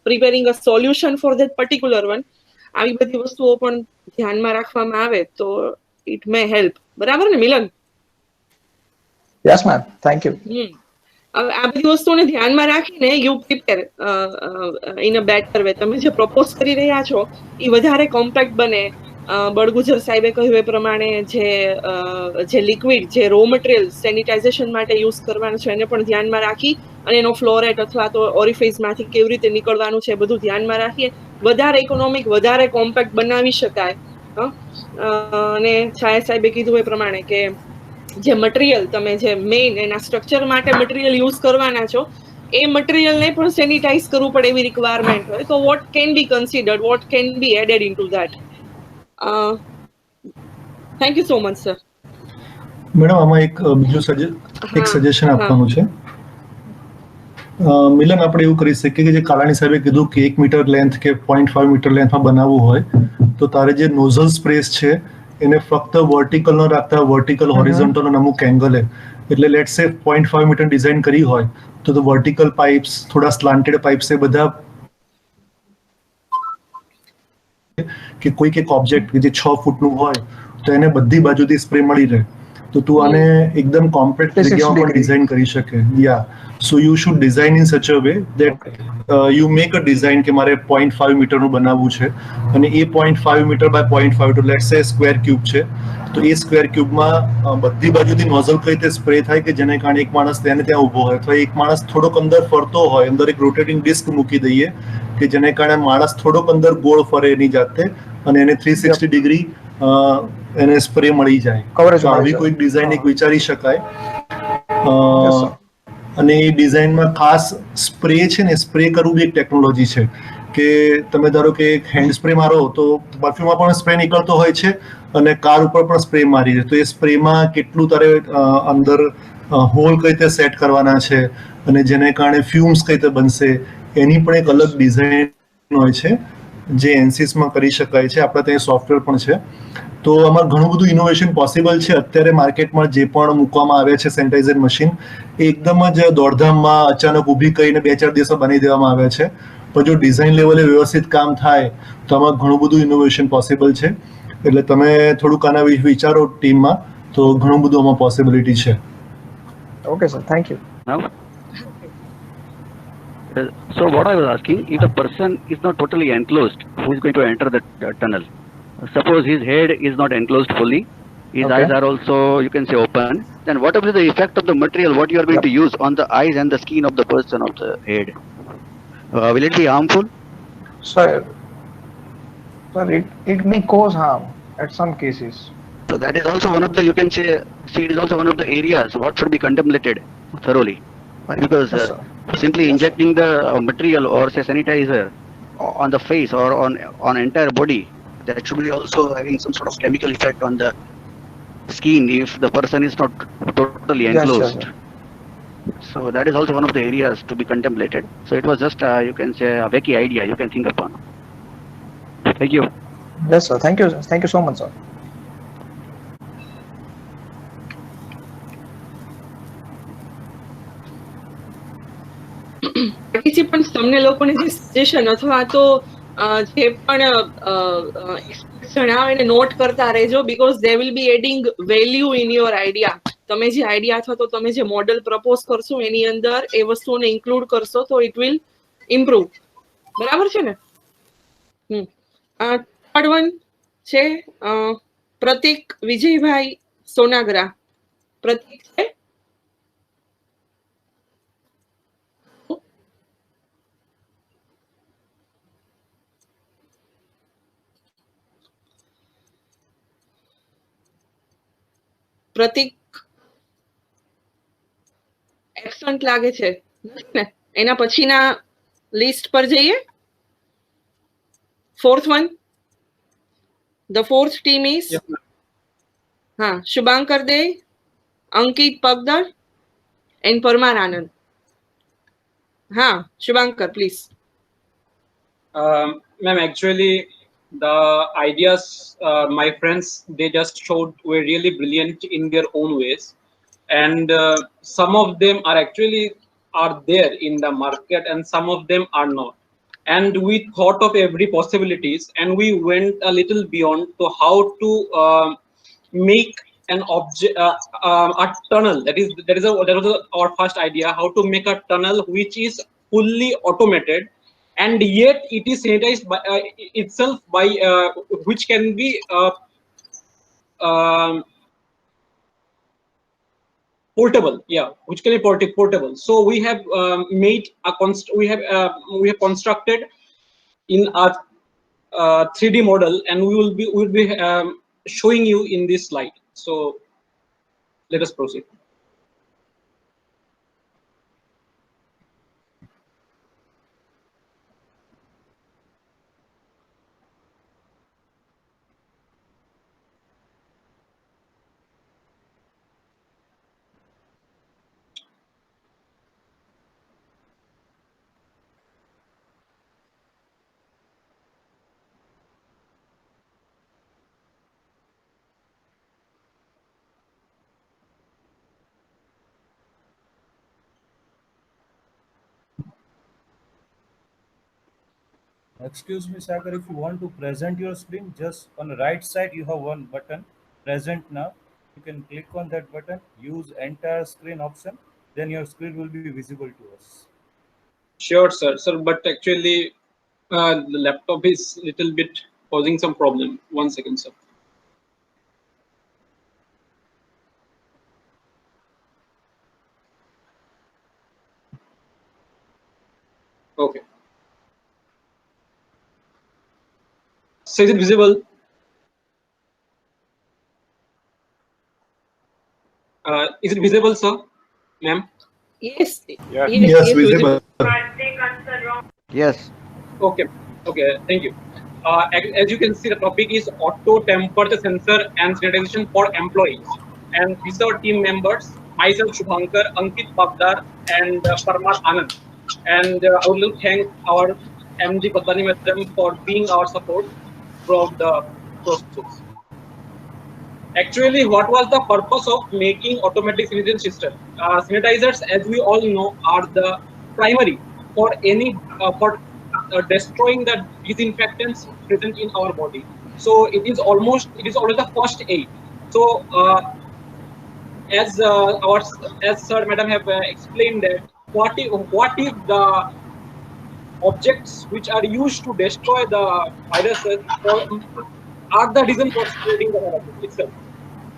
preparing a solution for that particular one, આવી બધી વસ્તુઓ પણ ધ્યાનમાં રાખવામાં આવે તો ઇટ મે હેલ્પ. બરાબર ને Milan? Yes ma'am, thank you. આ બધી વસ્તુઓને ધ્યાનમાં રાખીને you prepare in a better way. તમે જે પ્રપોઝ કરી રહ્યા છો એ વધારે કોમ્પેક્ટ બને. બળગુજર સાહેબે કહ્યું એ પ્રમાણે જે લિક્વિડ, જે રો મટીરિયલ સેનિટાઇઝેશન માટે યુઝ કરવાનું છે એને પણ ધ્યાનમાં રાખી અને એનો ફ્લોરેટ અથવા તો ઓરિફિસમાંથી કેવી રીતે નીકળવાનું છે બધું ધ્યાનમાં રાખીએ વધારે ઇકોનોમિક, વધારે કોમ્પેક્ટ બનાવી શકાય. અને છાયા સાહેબે કીધું એ પ્રમાણે કે જે મટીરિયલ તમે જે મેઇન એના સ્ટ્રક્ચર માટે મટીરિયલ યુઝ કરવાના છો એ મટીરિયલને પણ સેનિટાઇઝ કરવું પડે એવી રિક્વાયરમેન્ટ હોય તો what can be considered, what can be added in to that. Thank you so much sir. Madam આમાં એક બીજું સજેશન આપવાનું છે. મિલન, આપણે એવું કરી શકીએ કે જે કાલાણી સાહેબે કીધું કે 1 મીટર લેન્થ કે 0.5 મીટર લેન્થમાં બનાવવું હોય તો તારે જે નોઝલ સ્પ્રેસ છે એને ફક્ત વર્ટિકલ ન રાખતા વર્ટિકલ, હોરિઝોન્ટલ અને અમુક એંગલે, એટલે લેટ્સ સે 0.5 મીટર ડિઝાઇન કરી હોય તો વર્ટિકલ પાઇપ્સ, થોડા સ્લાન્ટેડ પાઇપ્સ એ બધા કે કોઈક એક ઓબ્જેક્ટ કે જે 6 ફૂટનું હોય તો એને બધી બાજુથી સ્પ્રે મળી રહે તો તું આને એકદમ કોમ્પેક્ટ જગ્યામાં પણ ડિઝાઇન કરી શકે. Yeah, so you should design in such a way that you make a design કે મારે 0.5 મીટરનું બનાવવું છે અને એ 0.5 મીટર બાય 0.5 તો લેટ્સ સે સ્ક્વેર ક્યુબ છે તો એ સ્ક્વેર ક્યુબમાં બધી બાજુથી નોઝલ કઈ રીતે સ્પ્રે થાય કે જેને કારણે એક માણસ તેને ત્યાં ઊભો હોય અથવા એક માણસ થોડોક અંદર ફરતો હોય, અંદર એક રોટેટિંગ ડિસ્ક મૂકી દઈએ કે જેને કારણે માણસ થોડોક અંદર ગોળ ફરે એની જાતે અને એને 360 ડિગ્રી એને સ્પ્રે મળી જાય. આવી કોઈ ડિઝાઇન એક વિચારી શકાય. અને એ ડિઝાઇનમાં ખાસ સ્પ્રે છે ને, સ્પ્રે કરવું બી એક ટેકનોલોજી છે કે તમે ધારો કે એક હેન્ડ સ્પ્રે મારો તો પરફ્યુમમાં પણ સ્પ્રે નીકળતો હોય છે અને કાર ઉપર પણ સ્પ્રે મારી દે તો એ સ્પ્રેમાં કેટલું તારે અંદર હોલ કઈ રીતે સેટ કરવાના છે અને જેને કારણે ફ્યુમ્સ કઈ રીતે બનશે એની પણ એક અલગ ડિઝાઇન હોય છે જે એનસીસમાં કરી શકાય છે. આપણે ત્યાં સોફ્ટવેર પણ છે. તો આમાં ઘણું બધું ઇનોવેશન પોસિબલ છે. અત્યારે માર્કેટમાં જે પણ મૂકવામાં આવે છે સેનિટાઇઝર મશીન એ એકદમ જ દોડધામમાં અચાનક ઊભી કરીને 2-4 દિવસમાં બનાવી દેવામાં આવે છે. પણ જો ડિઝાઇન લેવલે વ્યવસ્થિત કામ થાય તો આમાં ઘણું બધું ઇનોવેશન પોસિબલ છે. એટલે તમે થોડુંક આના વિશે વિચારો ટીમમાં તો ઘણું બધું આમાં પોસિબિલિટી છે. Okay sir, thank you. now? So what I was asking, if the person is not totally enclosed, who is going to enter the tunnel? Suppose his head is not enclosed fully, his eyes are also, you can say, open, then what will be the effect of the material, what you are going to use on the eyes and the skin of the person of the head? Will it be harmful? Sir, it may cause harm at some cases. So that is also one of the, you can say, it is also one of the areas what should be contemplated thoroughly. Because simply injecting the material or say sanitizer on the face or on entire body, that should be also having some sort of chemical effect on the skin if the person is not totally enclosed. Yes. So that is also one of the areas to be contemplated. So it was just you can say a wacky idea you can think upon. Thank you. Yes, sir. Thank you, sir. Thank you so much, sir. Participants તમને લોકોને જે suggestion અથવા તો જે પણ જણાવે એને not કરતા રહેજો because they will be adding value in your idea. તમે જે આઈડિયા અથવા તો તમે જે મોડેલ પ્રપોઝ કરશો એની અંદર એ વસ્તુઓને ઇન્ક્લુડ કરશો તો ઇટ વિલ ઇમ્પ્રુવ. બરાબર છે ને? થર્ડ વન છે પ્રતિક વિજયભાઈ સોનાગરા. પ્રતિક છે? પ્રતિક એબસન્ટ લાગે છે ને? એના પછીના લિસ્ટ પર જઈએ. Fourth one, the fourth team is હા શુભાંકર દે, અંકિત પગદળ એન્ડ પરમાર આનંદ. હા શુભાંકર please. Ma'am, actually the ideas my friends they just showed were really brilliant in their own ways, and some of them are there in the market and some of them are not, and we thought of every possibilities and we went a little beyond to how to make an object a tunnel. That was our first idea, how to make a tunnel which is fully automated and yet it is sanitized by itself by which can be portable, which can be portable. So we have made we have constructed in a 3D model and we will be showing you in this slide. So let us proceed. Excuse me, Sagar, if you want to present your screen, just on the right side you have one button, present now. You can click on that button, use entire screen option, then your screen will be visible to us. Sure, sir. But actually the laptop is little bit causing some problem. 1 second, sir. Okay. So is it visible? Is it visible, sir? Ma'am? Yes. Yes, visible. Yes. Okay. Thank you. As you can see, the topic is auto temperature sensor and sanitization for employees. And these are team members, myself, Shubhankar, Ankit Pagdar, and Parmar Anand. And I would like to thank our MD Padani Madam for being our support throughout the process. Actually, what was the purpose of making automatic sanitization system? Sanitizers, as we all know, are the primary for any for destroying the disinfectants present in our body. So it is always the first aid. So as sir madam have explained that what if the objects which are used to destroy the viruses are the reason for spreading the virus itself.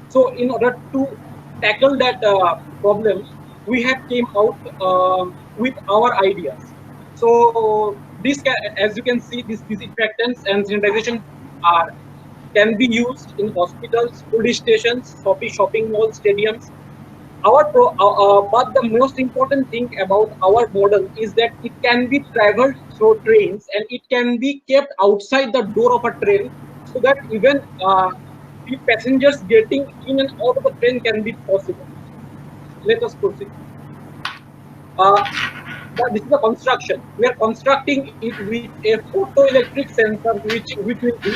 So in order to tackle that problem, we have came out with our ideas. So this, as you can see, these disinfectants and sanitization are can be used in hospitals, police stations, shopping malls, stadiums. But the most important thing about our model is that it can be traveled through trains and it can be kept outside the door of a train, so that even the passengers getting in and out of the train can be possible. Let us proceed. This is the construction. We are constructing it with a photoelectric sensor, which will be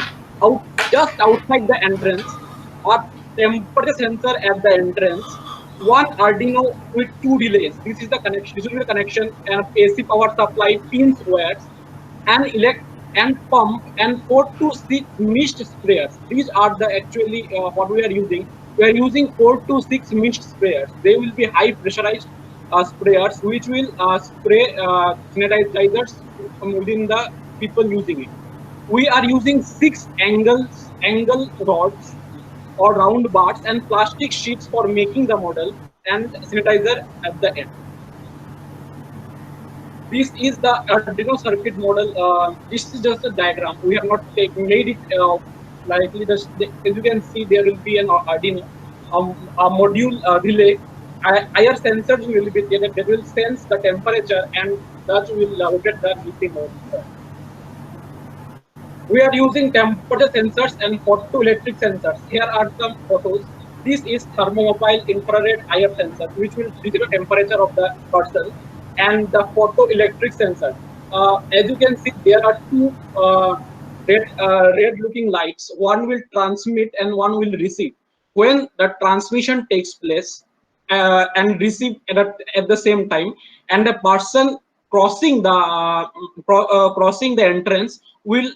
just outside the entrance, or temperature sensor at the entrance. One Arduino with 2 relays. This is the connection. This will be the connection, and AC power supply, pins, wires, and pump, and 4 to 6 mist sprayers. These are the actually what we are using. We are using 4 to 6 mist sprayers. They will be high pressurized sprayers, which will spray sanitizers within the people using it. We are using 6 angle rods or round bars and plastic sheets for making the model and sanitizer at the end. This is the Arduino circuit model. This is just a diagram. We have not made it likely. As you can see, there will be an Arduino, a module relay. IR sensors will be there that will sense the temperature, and that will rotate the DC mode. We are using temperature sensors and photoelectric sensors. Here are some photos. This is thermomobile infrared IR sensor, which will read the temperature of the person, and the photoelectric sensor. As you can see, there are 2 red-looking lights. One will transmit and one will receive. When the transmission takes place and receive at the same time, and the person crossing the entrance will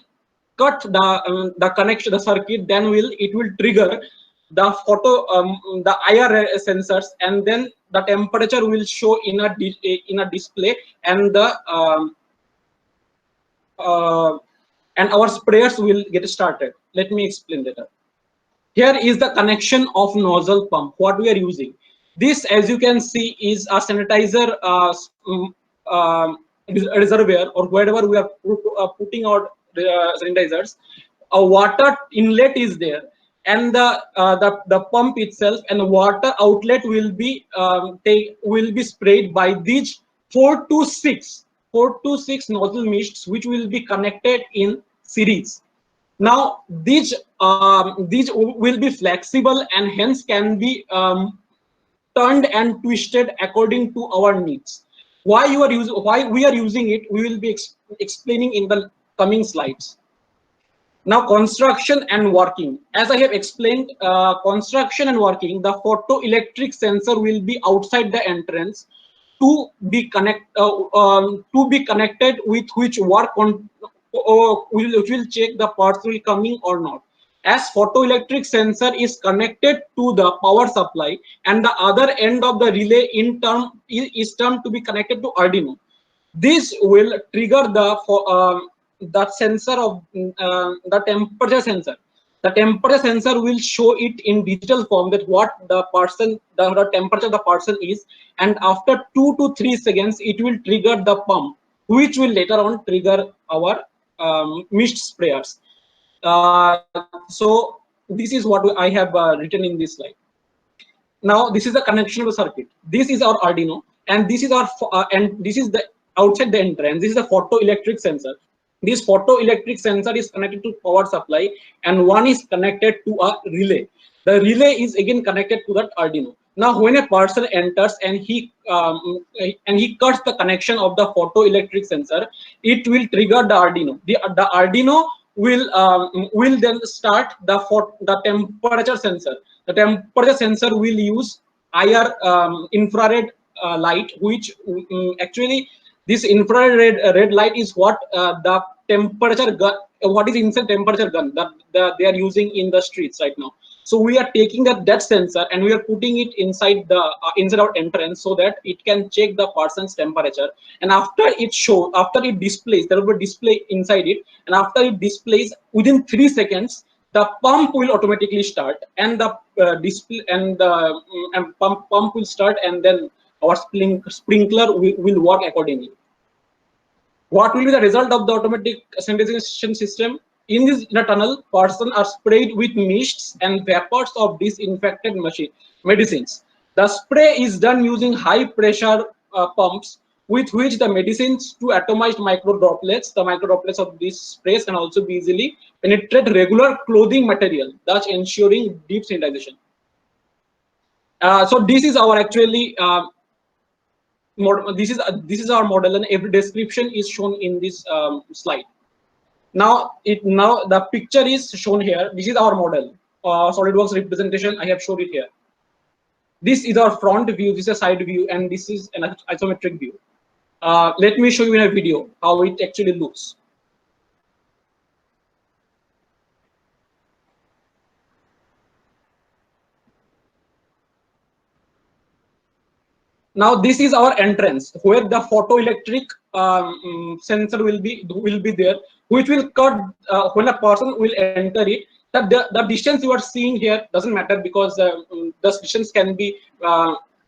cut the connection, the circuit, then it will trigger the the IR sensors, and then the temperature will show in a display, and and our sprayers will get started. Let me explain that. Here is the connection of nozzle pump. What we are using. This, as you can see, is a sanitizer reservoir, or wherever we are putting out sanitizers. A water inlet is there, and the pump itself and the water outlet will be sprayed by these 4 to 6 nozzle mists, which will be connected in series. Now these will be flexible and hence can be turned and twisted according to our needs. Why we are using it, we will be explaining in the coming slides. Now, construction and working. As I have explained, construction and working, the photoelectric sensor will be outside the entrance to be connected with which work on will check the parts will coming or not. As photoelectric sensor is connected to the power supply, and the other end of the relay is termed to be connected to Arduino. This will trigger the sensor of the temperature sensor. The temperature sensor will show it in digital form that what the temperature of the person is, and after 2 to 3 seconds it will trigger the pump, which will later on trigger our mist sprayers. So this is what I have written in this slide. Now this is the connection of the circuit. This is our Arduino, and this is our and this is the outside the entrance. This is the photoelectric sensor. This photoelectric sensor is connected to power supply, and one is connected to a relay. The relay is again connected to that Arduino. Now, when a person enters and he cuts the connection of the photoelectric sensor, it will trigger the Arduino. The Arduino will then start the temperature sensor. The temperature sensor will use IR infrared light, which actually this infrared red light is what the temperature gun, what is inside temperature gun that they are using in the streets right now. So we are taking that sensor and we are putting it inside the inside our entrance so that it can check the person's temperature. And after it displays, there will be a display inside it, and after it displays, within 3 seconds, the pump will automatically start, and the display and the pump will start, and then our sprinkler will work accordingly. What will be the result of the automatic sanitization system? In the tunnel, persons are sprayed with mists and vapors of disinfected medicines. The spray is done using high pressure pumps with which the medicines to atomized micro droplets. The micro droplets of these sprays can also be easily penetrate regular clothing material, thus ensuring deep sanitization. So this is our actually this is our model, and every description is shown in this slide. Now the picture is shown here. This is our model, SolidWorks representation. I have showed it here. This is our front view, this is a side view, and this is an isometric view. Let me show you in a video how it actually looks. Now this is our entrance where the photoelectric sensor will be there, which will cut when a person will enter it. The distance you are seeing here doesn't matter because the distance can be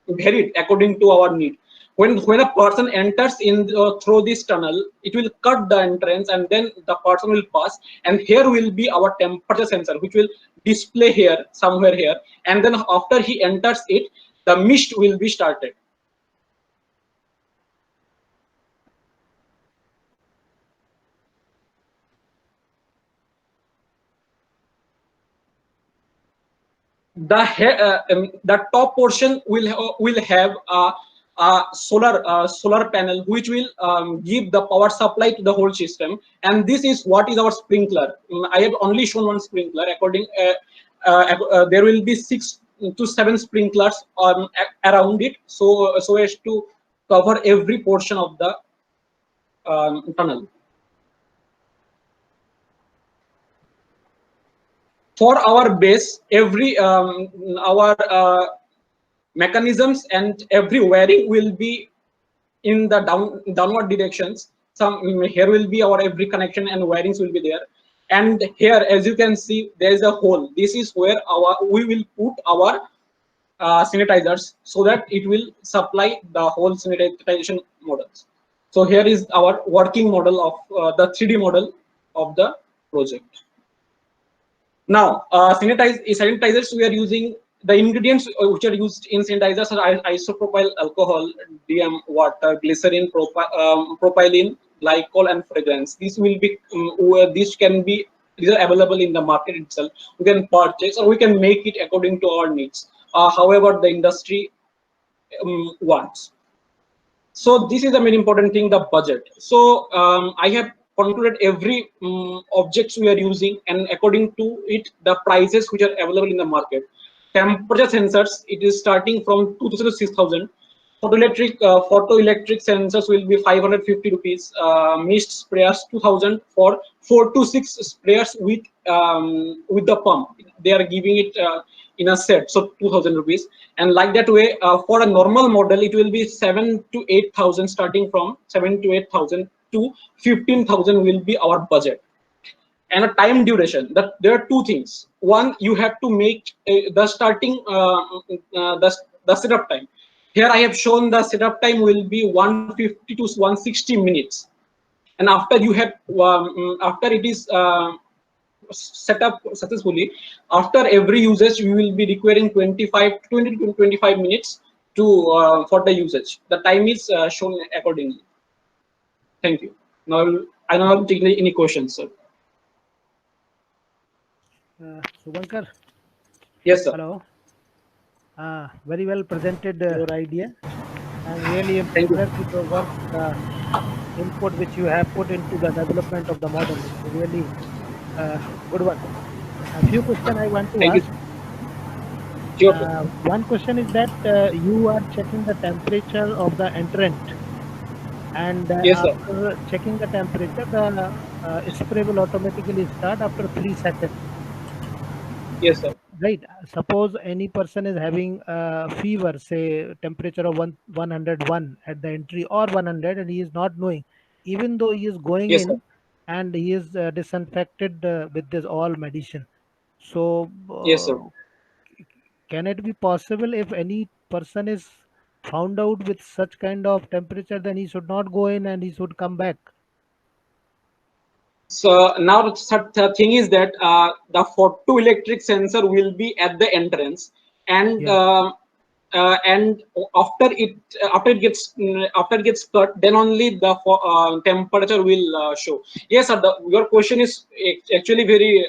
varied according to our need. When a person enters in through this tunnel, it will cut the entrance, and then the person will pass, and here will be our temperature sensor, which will display here somewhere here, and then after he enters it, the mist will be started. The top portion will have a solar panel which will give the power supply to the whole system, and this is what is our sprinkler. I have only shown one sprinkler. There will be 6 to 7 sprinklers around it, so as to cover every portion of the tunnel. For our base, every our mechanisms and every wiring will be in the downward directions. Here will be our every connection and wirings will be there. And here, as you can see, there is a hole. This is where we will put our sanitizers so that it will supply the whole sanitization models. So here is our working model of the 3D model of the project. Now, sanitizers, we are using the ingredients which are used in sanitizers are isopropyl alcohol, DM, water, glycerin, propylene, glycol, and fragrance. These will be these are available in the market itself. We can purchase or we can make it according to our needs. However, the industry wants. So this is the main important thing, the budget. So I have concluded every objects we are using, and according to it, the prices which are available in the market. Temperature sensors, it is starting from 2,000 to 6,000. Photoelectric sensors will be 550 rupees. Mist sprayers 2,000 for 4 to 6 sprayers with the pump. They are giving it in a set, so 2,000 rupees. And like that way, for a normal model, it will be 7 to 8,000, starting from 7 to 8,000 to 15,000 will be our budget. And a time duration, that there are two things. One, you have to make the starting the setup time. Here I have shown the setup time will be 150 to 160 minutes, and after you have after it is set up successfully, after every usage you will be requiring 20 to 25 minutes to for the usage. The time is shown accordingly. Thank you. Now I don't have to take any questions, sir. Subhankar. Yes, sir. Hello. Very well presented your idea. I'm really impressed with the work, input which you have put into the development of the model. It's really good one. A few questions I want to ask. Sure. One question is that you are checking the temperature of the entrant, and yes, after checking the temperature, the spray will automatically start after 3 seconds. Yes, sir. Right. Suppose any person is having fever, say temperature of 101 at the entry or 100, and he is not knowing, even though he is going Yes, sir. in and he is disinfected with this all medicine. So, Yes, sir. can it be possible if any person is found out with such kind of temperature, then he should not go in and he should come back? So now the thing is that the photoelectric sensor will be at the entrance, and Yeah. and after it gets cut, then only the temperature will show. Yes, sir. Your question is actually very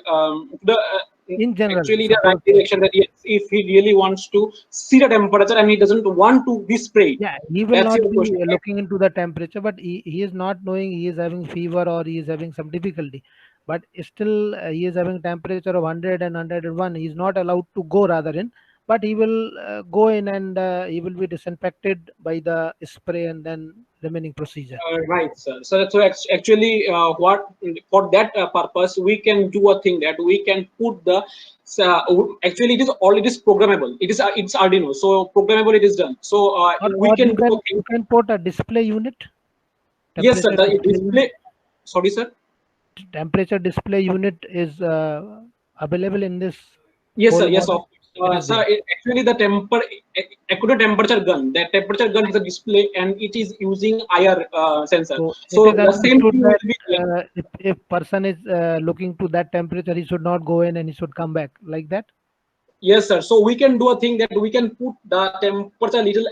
In general, actually the right suppose, direction. That yes, if he really wants to see the temperature and he doesn't want to be sprayed, yeah, he will that's not your be question, right? looking into the temperature, but he is not knowing he is having fever or he is having some difficulty. But still, he is having temperature of 100 and 101. He is not allowed to go rather in, but he will go in and he will be disinfected by the spray and then remaining procedure. Right, sir. So actually, what for that purpose we can do a thing that we can put the actually it is programmable. It's Arduino, so programmable it is done. So we Or can do a thing. you can put a display unit, Yes, sir. temperature The display unit. display. Sorry, sir. Temperature display unit is available in this Yes, sir. whole Yes, model. of It is sir. there. Actually, the accurate temperature gun. That temperature gun has a display, and it is using IR sensor. So it So is the same understood thing will that be. if person is looking to that temperature, he should not go in and he should come back like that. Yes, sir. So we can do a thing that we can put the temperature little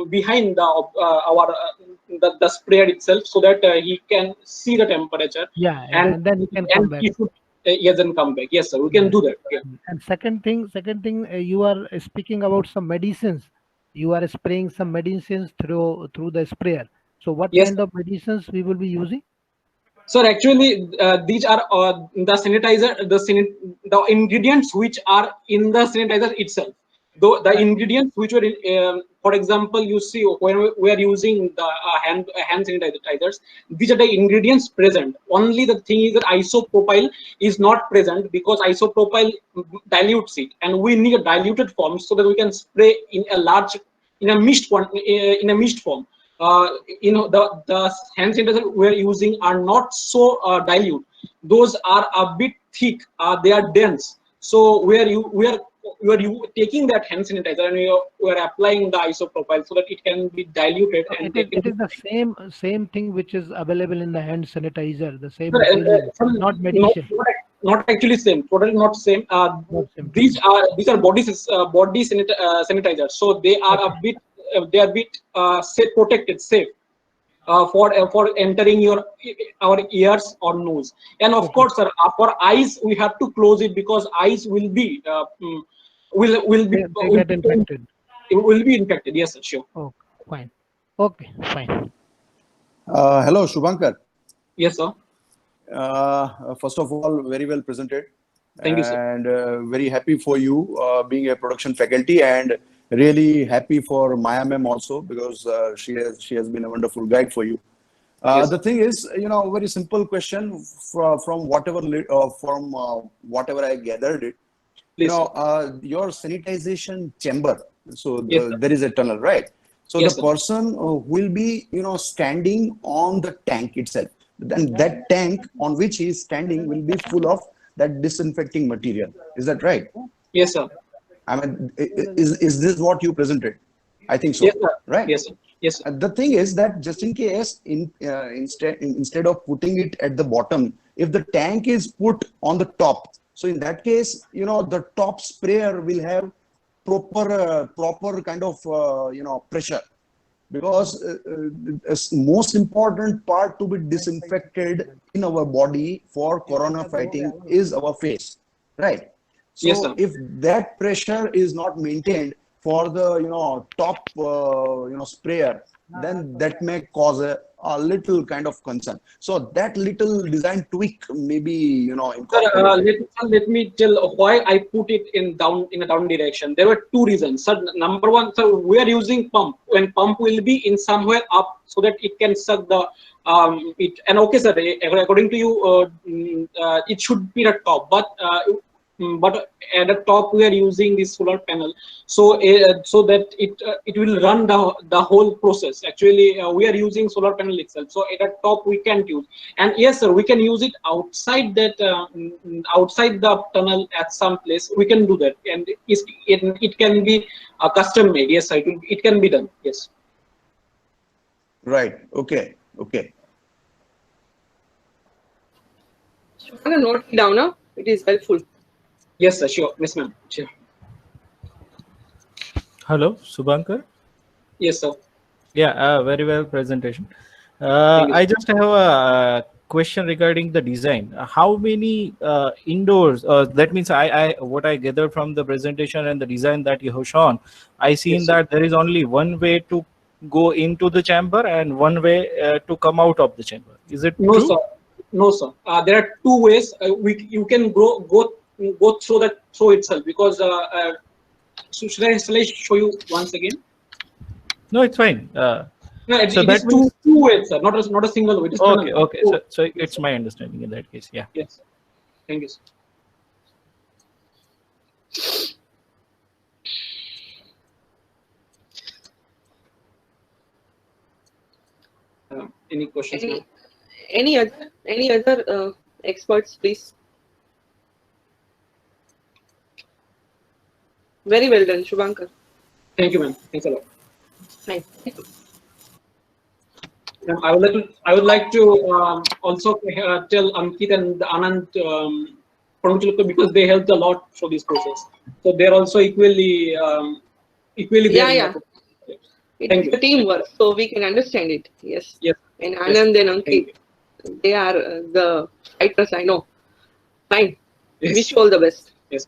behind the sprayer itself, so that he can see the temperature, Yeah, and and then he can come back. he should yes, and come back. Yes, sir. We can Yes. do that. Yeah. And second thing, you are speaking about some medicines. You are spraying some medicines through the sprayer. So what Yes, kind of medicines we will be using? sir. Actually, these are the sanitizer, the ingredients which are in the sanitizer itself. Though the ingredients which were for example, you see when we are using the hand sanitizers, these are the ingredients present. Only the thing is that isopropyl is not present, because isopropyl dilutes it, and we need a diluted form so that we can spray in a mixed one, in a mixed form. The hand sanitizer we're using are not so dilute. Those are a bit thick. They are dense. So we are taking that hand sanitizer and we are applying the isopropyl so that it can be diluted So and it is the same thing which is available in the hand sanitizer, the same Sir, material, not medicine. not actually same. Totally not same. Not same. These are body sanitizers. So they are a bit safe, protected, safe for entering our ears or nose. And of course, sir, for eyes we have to close it, because eyes will be They get infected. It will be infected. Yes, sir, sure. Oh, fine. Okay, fine. Hello, Shubhankar. Yes, sir. First of all, very well presented. Thank you, sir. And very happy for you being a production faculty, and really happy for Maya ma'am also, because she has been a wonderful guide for you. Yes. The thing is, very simple question from whatever whatever I gathered it. Please, your sanitization chamber. So Yes, there is a tunnel, right? So Yes, the sir. person will be, standing on the tank itself. Then that tank on which he is standing will be full of that disinfecting material. Is that right? Yes, sir. I mean, is this what you presented? I think so. Yes, sir. Right? Yes, sir. Yes, sir. The thing is that just in case, instead of putting it at the bottom, if the tank is put on the top, so in that case, the top sprayer will have proper kind of pressure, because most important part to be disinfected in our body for corona fighting is our face, right? So Yes, sir. if that pressure is not maintained for the top sprayer, then that may cause a little kind of concern. So that little design tweak maybe Sir, incorporated. let me tell why I put it in a down direction. There were two reasons. Sir, number one, sir, we are using pump. When pump will be in somewhere up, so that it can suck the it. And okay, sir, according to you, it should be at top. But but at the top we are using this solar panel, so so that it will run the whole process. Actually, we are using solar panel itself, so at the top we can't use. And yes, sir, we can use it outside that outside the tunnel at some place. We can do that, and it can be custom made. Yes, sir, it can be done. Yes. Right. Okay. Okay. I'm gonna note it down now. It is helpful. Yes, sir. Sure. Yes, ma'am. Sure. Hello, Subhankar. Yes, sir. Yeah, very well presentation. I just have a question regarding the design. How many indoors? That means what I gathered from the presentation and the design that you have shown, I seen that there is only one way to go into the chamber and one way to come out of the chamber. Is it No, true? sir. No, sir. There are two ways. You can go through itself, because so shall I show you once again? No, it's fine. No, So it that is means two ways, sir. Not a single way. It is okay. tunnel. Okay. So it's my understanding in that case. Yeah. Yes, sir. Thank you, sir. Any questions? ma'am? Any other experts, please? Very well done, Shubhankar. Thank you, ma'am. Thanks a lot. Thank you. I would like to also tell Ankit and Anand because they helped a lot for this process. So they're also equally there. Yeah. Thank It's a teamwork, so we can understand it. Yes. Yes. And Anand and Ankit, they are the fighters, I know. Fine. Yes. Wish you all the best. Yes.